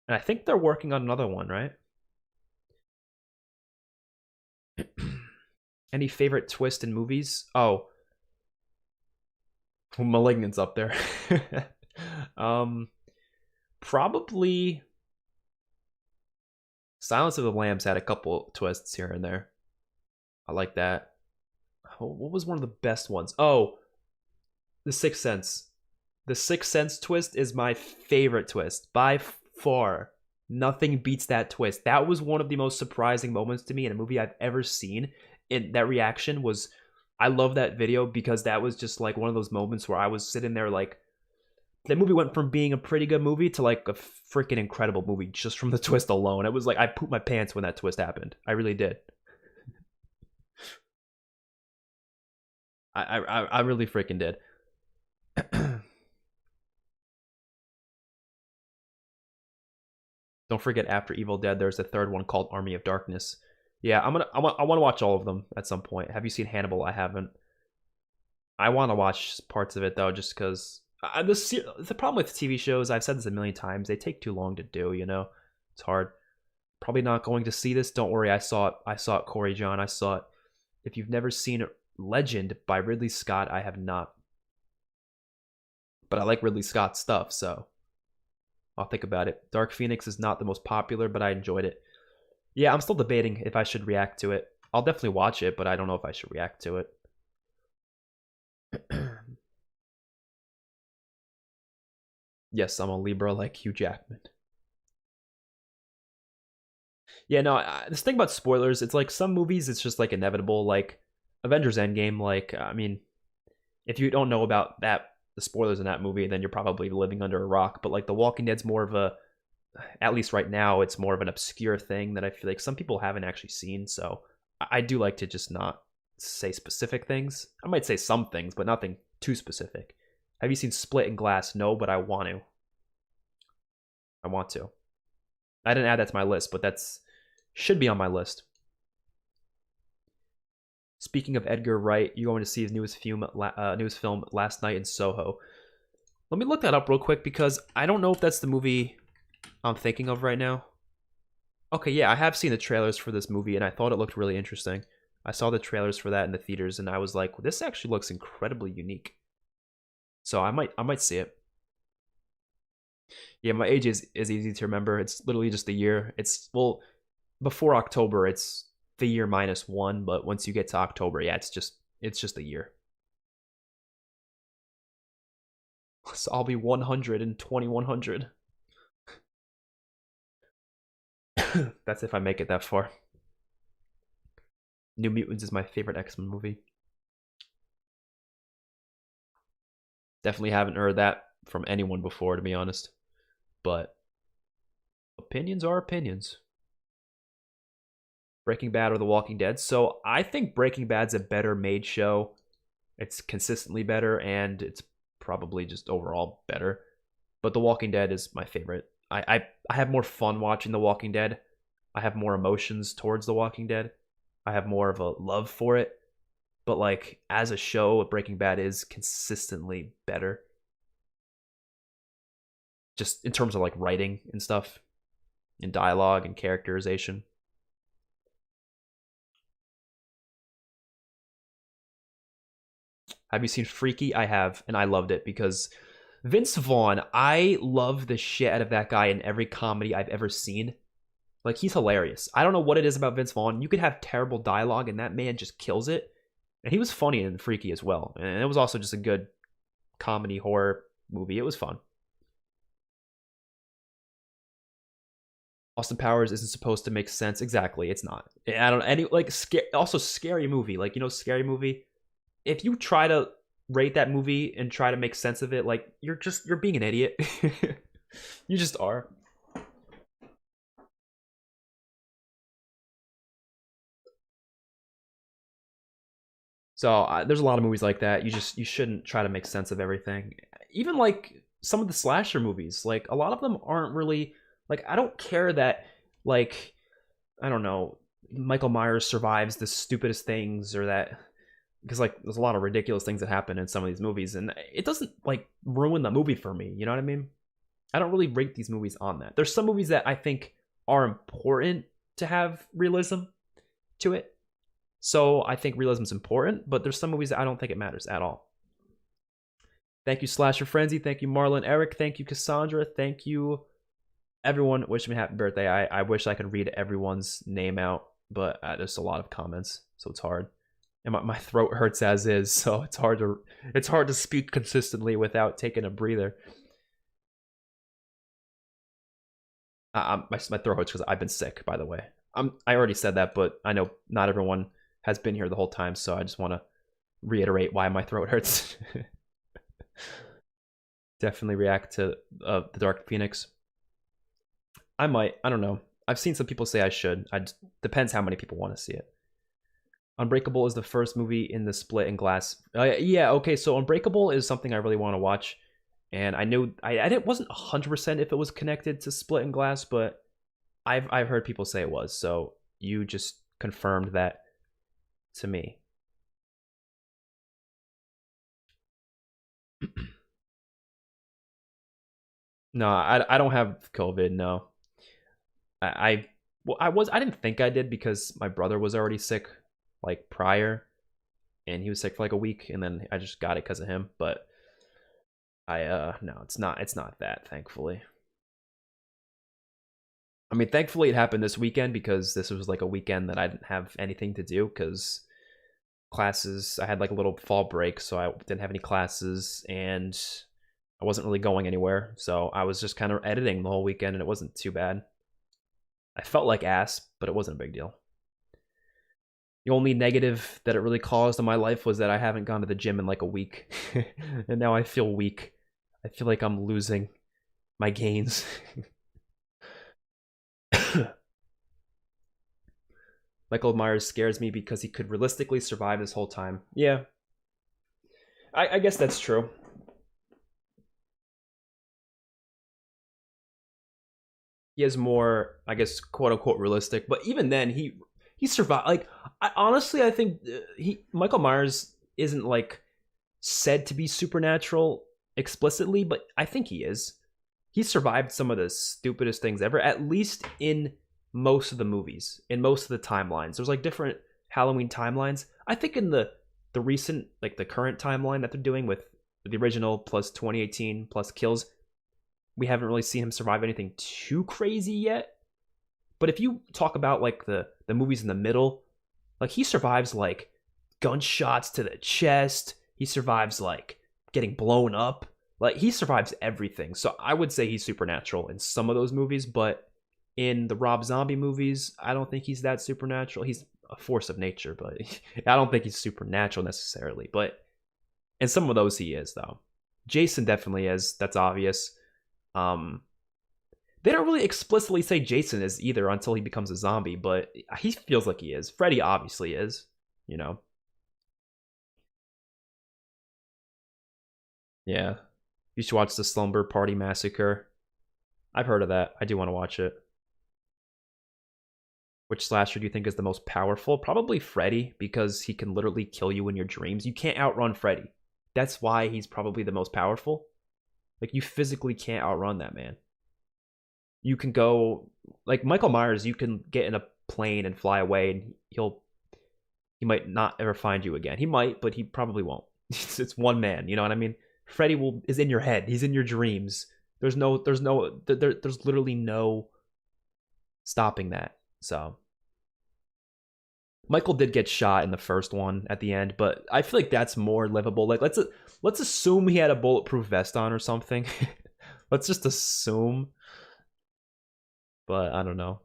And I think they're working on another one, right? Any favorite twist in movies? Oh, Malignant's up there. Probably Silence of the Lambs had a couple twists here and there. I like that. What was one of the best ones? Oh, The Sixth Sense. The Sixth Sense twist is my favorite twist by far. Nothing beats that twist. That was one of the most surprising moments to me in a movie I've ever seen. And that reaction was, I love that video because that was just like one of those moments where I was sitting there like, that movie went from being a pretty good movie to like a freaking incredible movie just from the twist alone. It was like I pooped my pants when that twist happened. I really did. I really freaking did. Don't forget, after Evil Dead, there's a third one called Army of Darkness. Yeah, I want to watch all of them at some point. Have you seen Hannibal? I haven't. I want to watch parts of it though, just because the problem with TV shows, I've said this a million times, they take too long to do. You know, it's hard. Probably not going to see this. Don't worry, I saw it. I saw it, Corey John. I saw it. If you've never seen Legend by Ridley Scott, I have not. But I like Ridley Scott's stuff, so I'll think about it. Dark Phoenix is not the most popular, but I enjoyed it. Yeah, I'm still debating if I should react to it. I'll definitely watch it, but I don't know if I should react to it. Yes, I'm a Libra like Hugh Jackman. Yeah, no, this thing about spoilers, it's like some movies, it's just like inevitable. Like Avengers Endgame, like, I mean, if you don't know about that, the spoilers in that movie, then you're probably living under a rock. But like The Walking Dead's more of a at least right now, it's more of an obscure thing that I feel like some people haven't actually seen. So I do like to just not say specific things. I might say some things, but nothing too specific. Have you seen Split and Glass? No, but I want to. I want to. I didn't add that to my list, but that's should be on my list. Speaking of Edgar Wright, you're going to see his newest film Last Night in Soho. Let me look that up real quick because I don't know if that's the movie I'm thinking of right now. Okay, yeah, I have seen the trailers for this movie, and I thought it looked really interesting. I saw the trailers for that in the theaters, and I was like, well, this actually looks incredibly unique. So I might see it. Yeah, my age is easy to remember. It's literally just the year. It's well before October, it's the year -1, but once you get to October, yeah, it's just a year. So I'll be 100 in 2100. That's if I make it that far. New Mutants is my favorite X-Men movie. Definitely haven't heard that from anyone before, to be honest. But opinions are opinions. Breaking Bad or The Walking Dead. So I think Breaking Bad's a better made show. It's consistently better, and it's probably just overall better. But The Walking Dead is my favorite. I have more fun watching The Walking Dead. I have more emotions towards The Walking Dead. I have more of a love for it. But like as a show, Breaking Bad is consistently better. Just in terms of like writing and stuff, and dialogue and characterization. Have you seen Freaky? I have, and I loved it because Vince Vaughn, I love the shit out of that guy in every comedy I've ever seen. Like, he's hilarious. I don't know what it is about Vince Vaughn. You could have terrible dialogue, and that man just kills it. And he was funny in Freaky as well. And it was also just a good comedy horror movie. It was fun. Austin Powers isn't supposed to make sense. Exactly, it's not. I don't any like also scary movie. Like, you know, scary movie. If you try to rate that movie and try to make sense of it, like you're being an idiot. You just are. So there's a lot of movies like that. You shouldn't try to make sense of everything. Even like some of the slasher movies, like a lot of them aren't really like I don't care that like I don't know Michael Myers survives the stupidest things or that because like there's a lot of ridiculous things that happen in some of these movies and it doesn't like ruin the movie for me. You know what I mean? I don't really rate these movies on that. There's some movies that I think are important to have realism to it. So I think realism is important, but there's some movies that I don't think it matters at all. Thank you, Slasher Frenzy. Thank you, Marlon Eric. Thank you, Cassandra. Thank you, everyone. Wish me a happy birthday. I wish I could read everyone's name out, but there's a lot of comments, so it's hard. And my throat hurts as is, so it's hard to speak consistently without taking a breather. My throat hurts because I've been sick, by the way. I already said that, but I know not everyone has been here the whole time, so I just want to reiterate why my throat hurts. Definitely react to the Dark Phoenix. I might. I don't know. I've seen some people say I should. Depends how many people want to see it. Unbreakable is the first movie in the Split and Glass. Yeah, okay, so Unbreakable is something I really want to watch. And I knew I wasn't 100% if it was connected to Split and Glass, but I've heard people say it was. So you just confirmed that to me. No, I don't have COVID. No, I didn't think I did because my brother was already sick like prior, and he was sick for like a week, and then I just got it because of him. But no, it's not that, thankfully. I mean, thankfully it happened this weekend because this was like a weekend that I didn't have anything to do because classes, I had like a little fall break, so I didn't have any classes and I wasn't really going anywhere. So I was just kind of editing the whole weekend and it wasn't too bad. I felt like ass, but it wasn't a big deal. The only negative that it really caused in my life was that I haven't gone to the gym in like a week. And now I feel weak. I feel like I'm losing my gains. Michael Myers scares me because he could realistically survive this whole time. Yeah, I guess that's true. He is more, I guess, quote unquote realistic. But even then, he survived. Like, honestly, I think he Michael Myers isn't like said to be supernatural explicitly, but I think he is. He survived some of the stupidest things ever, at least in most of the movies, in most of the timelines. There's like different Halloween timelines. I think in the recent, like the current timeline that they're doing with the original plus 2018 plus kills, we haven't really seen him survive anything too crazy yet. But if you talk about like the movies in the middle, like he survives like gunshots to the chest. He survives like getting blown up. Like he survives everything. So I would say he's supernatural in some of those movies, but in the Rob Zombie movies, I don't think he's that supernatural. He's a force of nature, but I don't think he's supernatural necessarily. But in some of those he is though. Jason definitely is. That's obvious. They don't really explicitly say Jason is either until he becomes a zombie, but he feels like he is. Freddy obviously is, you know. Yeah. You should watch the Slumber Party Massacre. I've heard of that. I do want to watch it. Which slasher do you think is the most powerful? Probably Freddy, because he can literally kill you in your dreams. You can't outrun Freddy. That's why he's probably the most powerful. Like, you physically can't outrun that man. You can go, like Michael Myers, you can get in a plane and fly away, and he might not ever find you again. He might, but he probably won't. It's one man, you know what I mean? Freddy is in your head. He's in your dreams. There's literally no stopping that. So Michael did get shot in the first one at the end, but I feel like that's more livable. Like let's assume he had a bulletproof vest on or something. Let's just assume, but I don't know.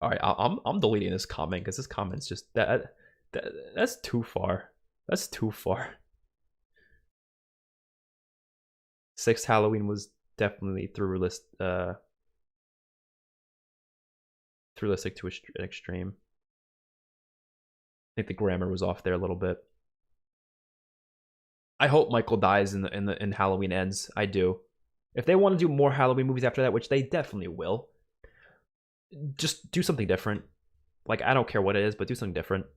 All right, I'm deleting this comment because this comment's just that's too far. That's too far. Sixth Halloween was definitely through realistic to an extreme. I think the grammar was off there a little bit. I hope Michael dies in Halloween Ends. I do. If they want to do more Halloween movies after that, which they definitely will, just do something different. Like, I don't care what it is, but do something different.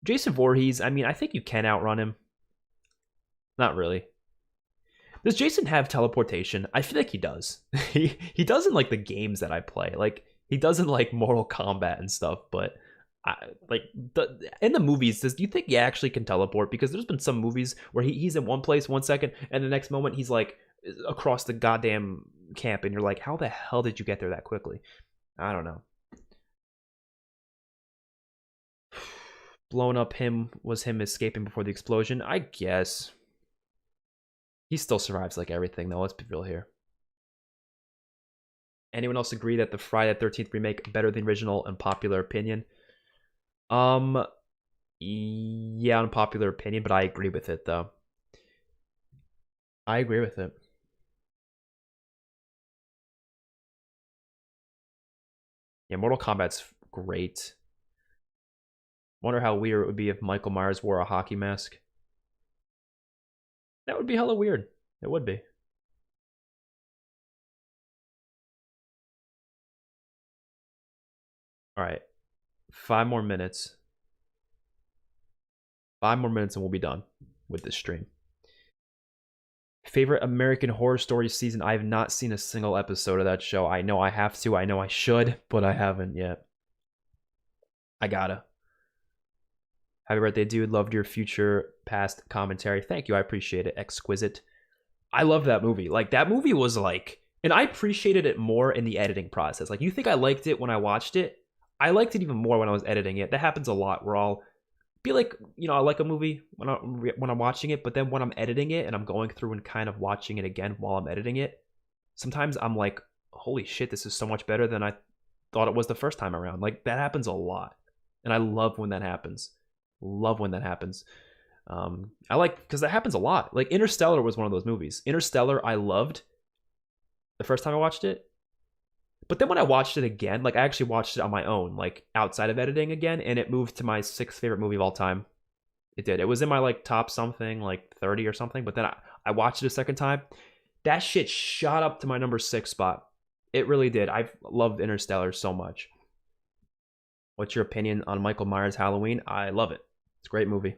Jason Voorhees, I mean, I think you can outrun him. Not really. Does Jason have teleportation? I feel like he does. He does in like the games that I play. Like he does in like Mortal Kombat and stuff, but in the movies, do you think he actually can teleport? Because there's been some movies where he's in one place 1 second, and the next moment he's like across the goddamn camp, and you're like, how the hell did you get there that quickly? I don't know. Blown up was him escaping before the explosion? I guess. He still survives like everything, though. Let's be real here. Anyone else agree that the Friday the 13th remake better than the original in popular opinion? Yeah, unpopular opinion, but I agree with it though. I agree with it. Yeah, Mortal Kombat's great. Wonder how weird it would be if Michael Myers wore a hockey mask. That would be hella weird. It would be. All right. 5 more minutes. 5 more minutes and we'll be done with this stream. Favorite American Horror Story season? I have not seen a single episode of that show. I know I have to. I know I should, but I haven't yet. I gotta. Happy birthday, dude. Loved your future past commentary. Thank you. I appreciate it. Exquisite. I love that movie. Like, that movie was like, and I appreciated it more in the editing process. Like, you think I liked it when I watched it? I liked it even more when I was editing it. That happens a lot where I'll be like, you know, I like a movie when I'm watching it, but then when I'm editing it and I'm going through and kind of watching it again while I'm editing it, sometimes I'm like, holy shit, this is so much better than I thought it was the first time around. Like, that happens a lot. And I love when that happens. Love when that happens. I like, because that happens a lot. Like, Interstellar was one of those movies. Interstellar I loved the first time I watched it, But then when I watched it again, like I actually watched it on my own, like outside of editing again, and it moved to my sixth favorite movie of all time. It did. It was in my like top something, like 30 or something. But then I watched it a second time. That shit shot up to my number 6 spot. It really did. I've loved Interstellar so much. What's your opinion on Michael Myers' Halloween? I love it. It's a great movie.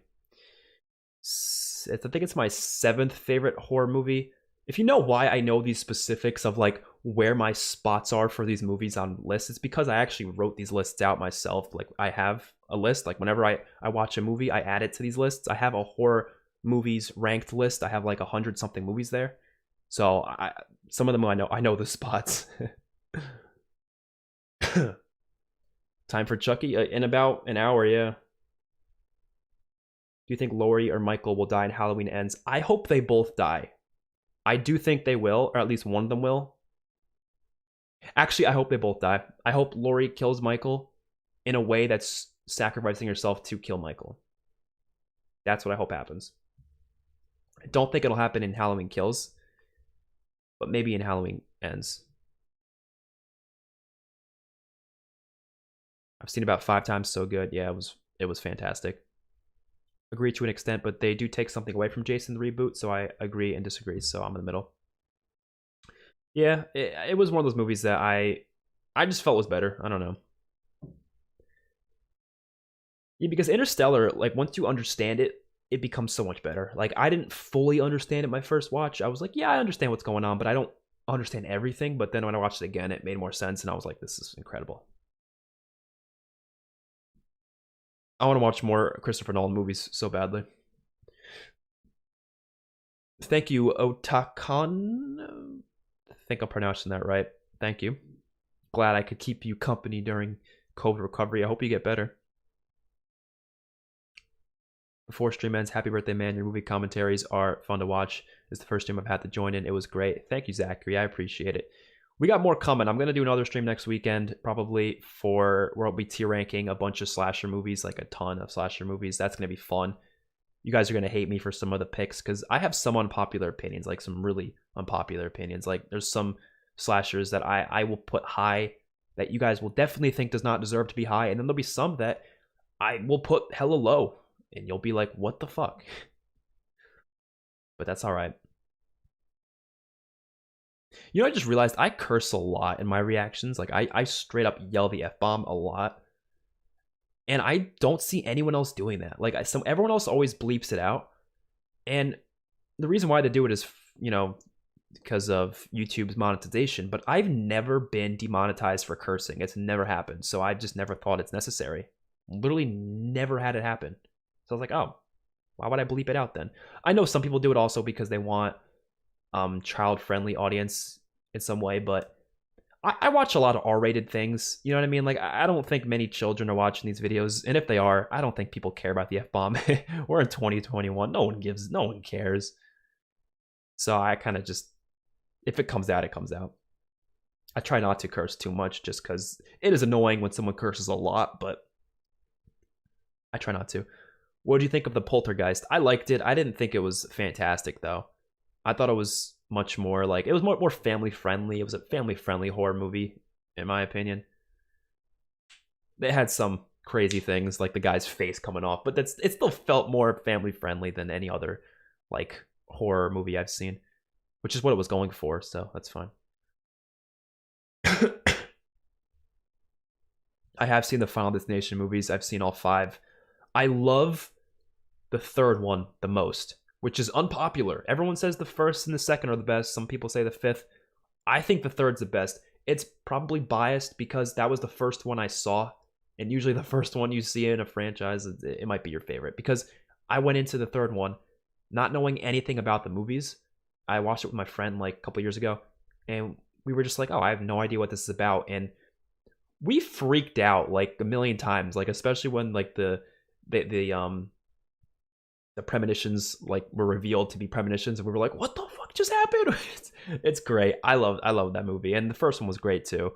I think it's my 7th favorite horror movie. If you know why I know these specifics of like where my spots are for these movies on lists, it's because I actually wrote these lists out myself. Like I have a list. Like whenever I watch a movie, I add it to these lists. I have a horror movies ranked list. I have like 100 something movies there. So some of them I know the spots. Time for Chucky in about an hour, yeah. Do you think Laurie or Michael will die in Halloween Ends? I hope they both die. I do think they will, or at least one of them will. Actually, I hope they both die. I hope Laurie kills Michael in a way that's sacrificing herself to kill Michael. That's what I hope happens. I don't think it'll happen in Halloween Kills, but maybe in Halloween Ends. I've seen it about 5 times. So good. Yeah, it was fantastic. Agree to an extent, but they do take something away from Jason the reboot, so I agree and disagree. So I'm in the middle. Yeah, it was one of those movies that I just felt was better. I don't know. Yeah, because Interstellar, like once you understand it, it becomes so much better. Like I didn't fully understand it my first watch. I was like, yeah, I understand what's going on, but I don't understand everything. But then when I watched it again, it made more sense, and I was like, this is incredible. I want to watch more Christopher Nolan movies so badly. Thank you, Otakon. I think I'm pronouncing that right. Thank you. Glad I could keep you company during COVID recovery. I hope you get better. Before stream ends, happy birthday, man. Your movie commentaries are fun to watch. It's the first stream I've had to join in. It was great. Thank you, Zachary. I appreciate it. We got more coming. I'm going to do another stream next weekend, probably for where I'll be tier ranking a bunch of slasher movies, like a ton of slasher movies. That's going to be fun. You guys are going to hate me for some of the picks because I have some unpopular opinions, like some really unpopular opinions. Like there's some slashers that I will put high that you guys will definitely think does not deserve to be high. And then there'll be some that I will put hella low. And you'll be like, what the fuck? But that's all right. You know, I just realized I curse a lot in my reactions. Like, I straight up yell the F-bomb a lot. And I don't see anyone else doing that. Like, everyone else always bleeps it out. And the reason why they do it is, you know, because of YouTube's monetization. But I've never been demonetized for cursing. It's never happened. So I just never thought it's necessary. Literally never had it happen. So I was like, oh, why would I bleep it out then? I know some people do it also because they want child-friendly audience in some way, but I watch a lot of R-rated things. You know what I mean? Like, I don't think many children are watching these videos, and if they are, I don't think people care about the F-bomb. We're in 2021. No one cares. So I kind of just, if it comes out, it comes out. I try not to curse too much just because it is annoying when someone curses a lot, but I try not to. What do you think of the Poltergeist? I liked it. I didn't think it was fantastic, though. I thought it was much more like, it was more family friendly. It was a family friendly horror movie, in my opinion. They had some crazy things, like the guy's face coming off, but it still felt more family friendly than any other like horror movie I've seen, which is what it was going for, so that's fine. I have seen the Final Destination movies. I've seen all 5. I love the third one the most, which is unpopular. Everyone says the first and the second are the best. Some people say the 5th. I think the third's the best. It's probably biased because that was the first one I saw. And usually the first one you see in a franchise, it might be your favorite. Because I went into the third one not knowing anything about the movies. I watched it with my friend like a couple years ago. And we were just like, oh, I have no idea what this is about. And we freaked out like a million times. Like, especially when like the premonitions like were revealed to be premonitions, and we were like, what the fuck just happened? It's great. I love that movie, and the first one was great too.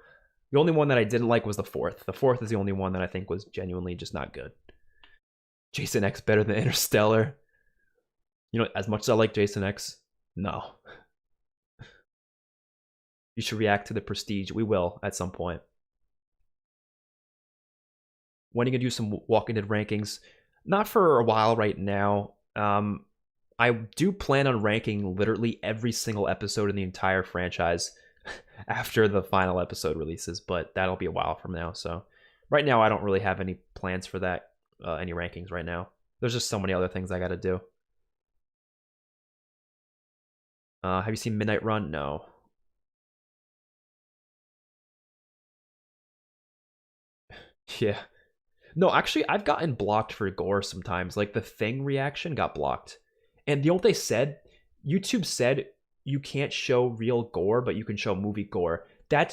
The only one that I didn't like was the fourth. The fourth is the only one that I think was genuinely just not good. Jason X better than Interstellar? You know, as much as I like Jason X, no. You should react to the Prestige. We will at some point. When are you gonna do some Walking Dead rankings? Not for a while right now. I do plan on ranking literally every single episode in the entire franchise after the final episode releases, but that'll be a while from now. So right now, I don't really have any plans for that, any rankings right now. There's just so many other things I got to do. Have you seen Midnight Run? No. Yeah. No, actually, I've gotten blocked for gore sometimes. Like the Thing reaction got blocked. And you know what they said? YouTube said you can't show real gore, but you can show movie gore. That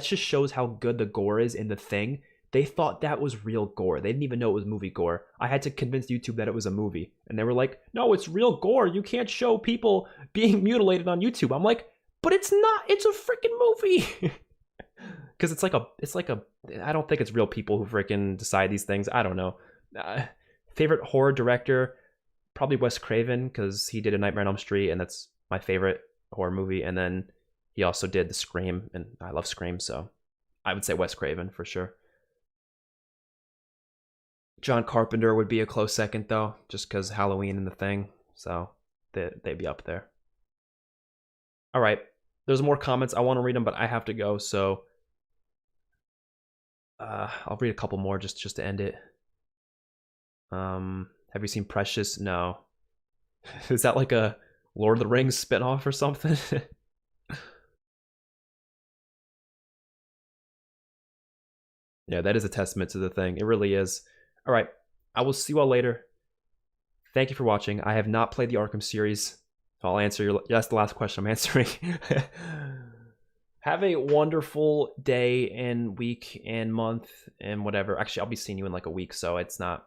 just shows how good the gore is in the Thing. They thought that was real gore. They didn't even know it was movie gore. I had to convince YouTube that it was a movie. And they were like, no, it's real gore. You can't show people being mutilated on YouTube. I'm like, but it's not. It's a freaking movie. Because it's like a I don't think it's real people who freaking decide these things. I don't know. Uh, Favorite horror director, probably Wes Craven, because he did A Nightmare on Elm Street, and that's my favorite horror movie. And then he also did The Scream, and I love Scream, so I would say Wes Craven for sure. John Carpenter would be a close second though, just because Halloween and The Thing, so they'd be up there. All right, there's more comments. I want to read them, but I have to go, so I'll read a couple more just to end it. Have you seen Precious? No. Is that like a Lord of the Rings spinoff or something? Yeah, that is a testament to the Thing. It really is. All right, I will see you all later. Thank you for watching. I have not played the Arkham series. I'll answer your. That's the last question I'm answering. Have a wonderful day and week and month and whatever. Actually, I'll be seeing you in like a week, so it's not.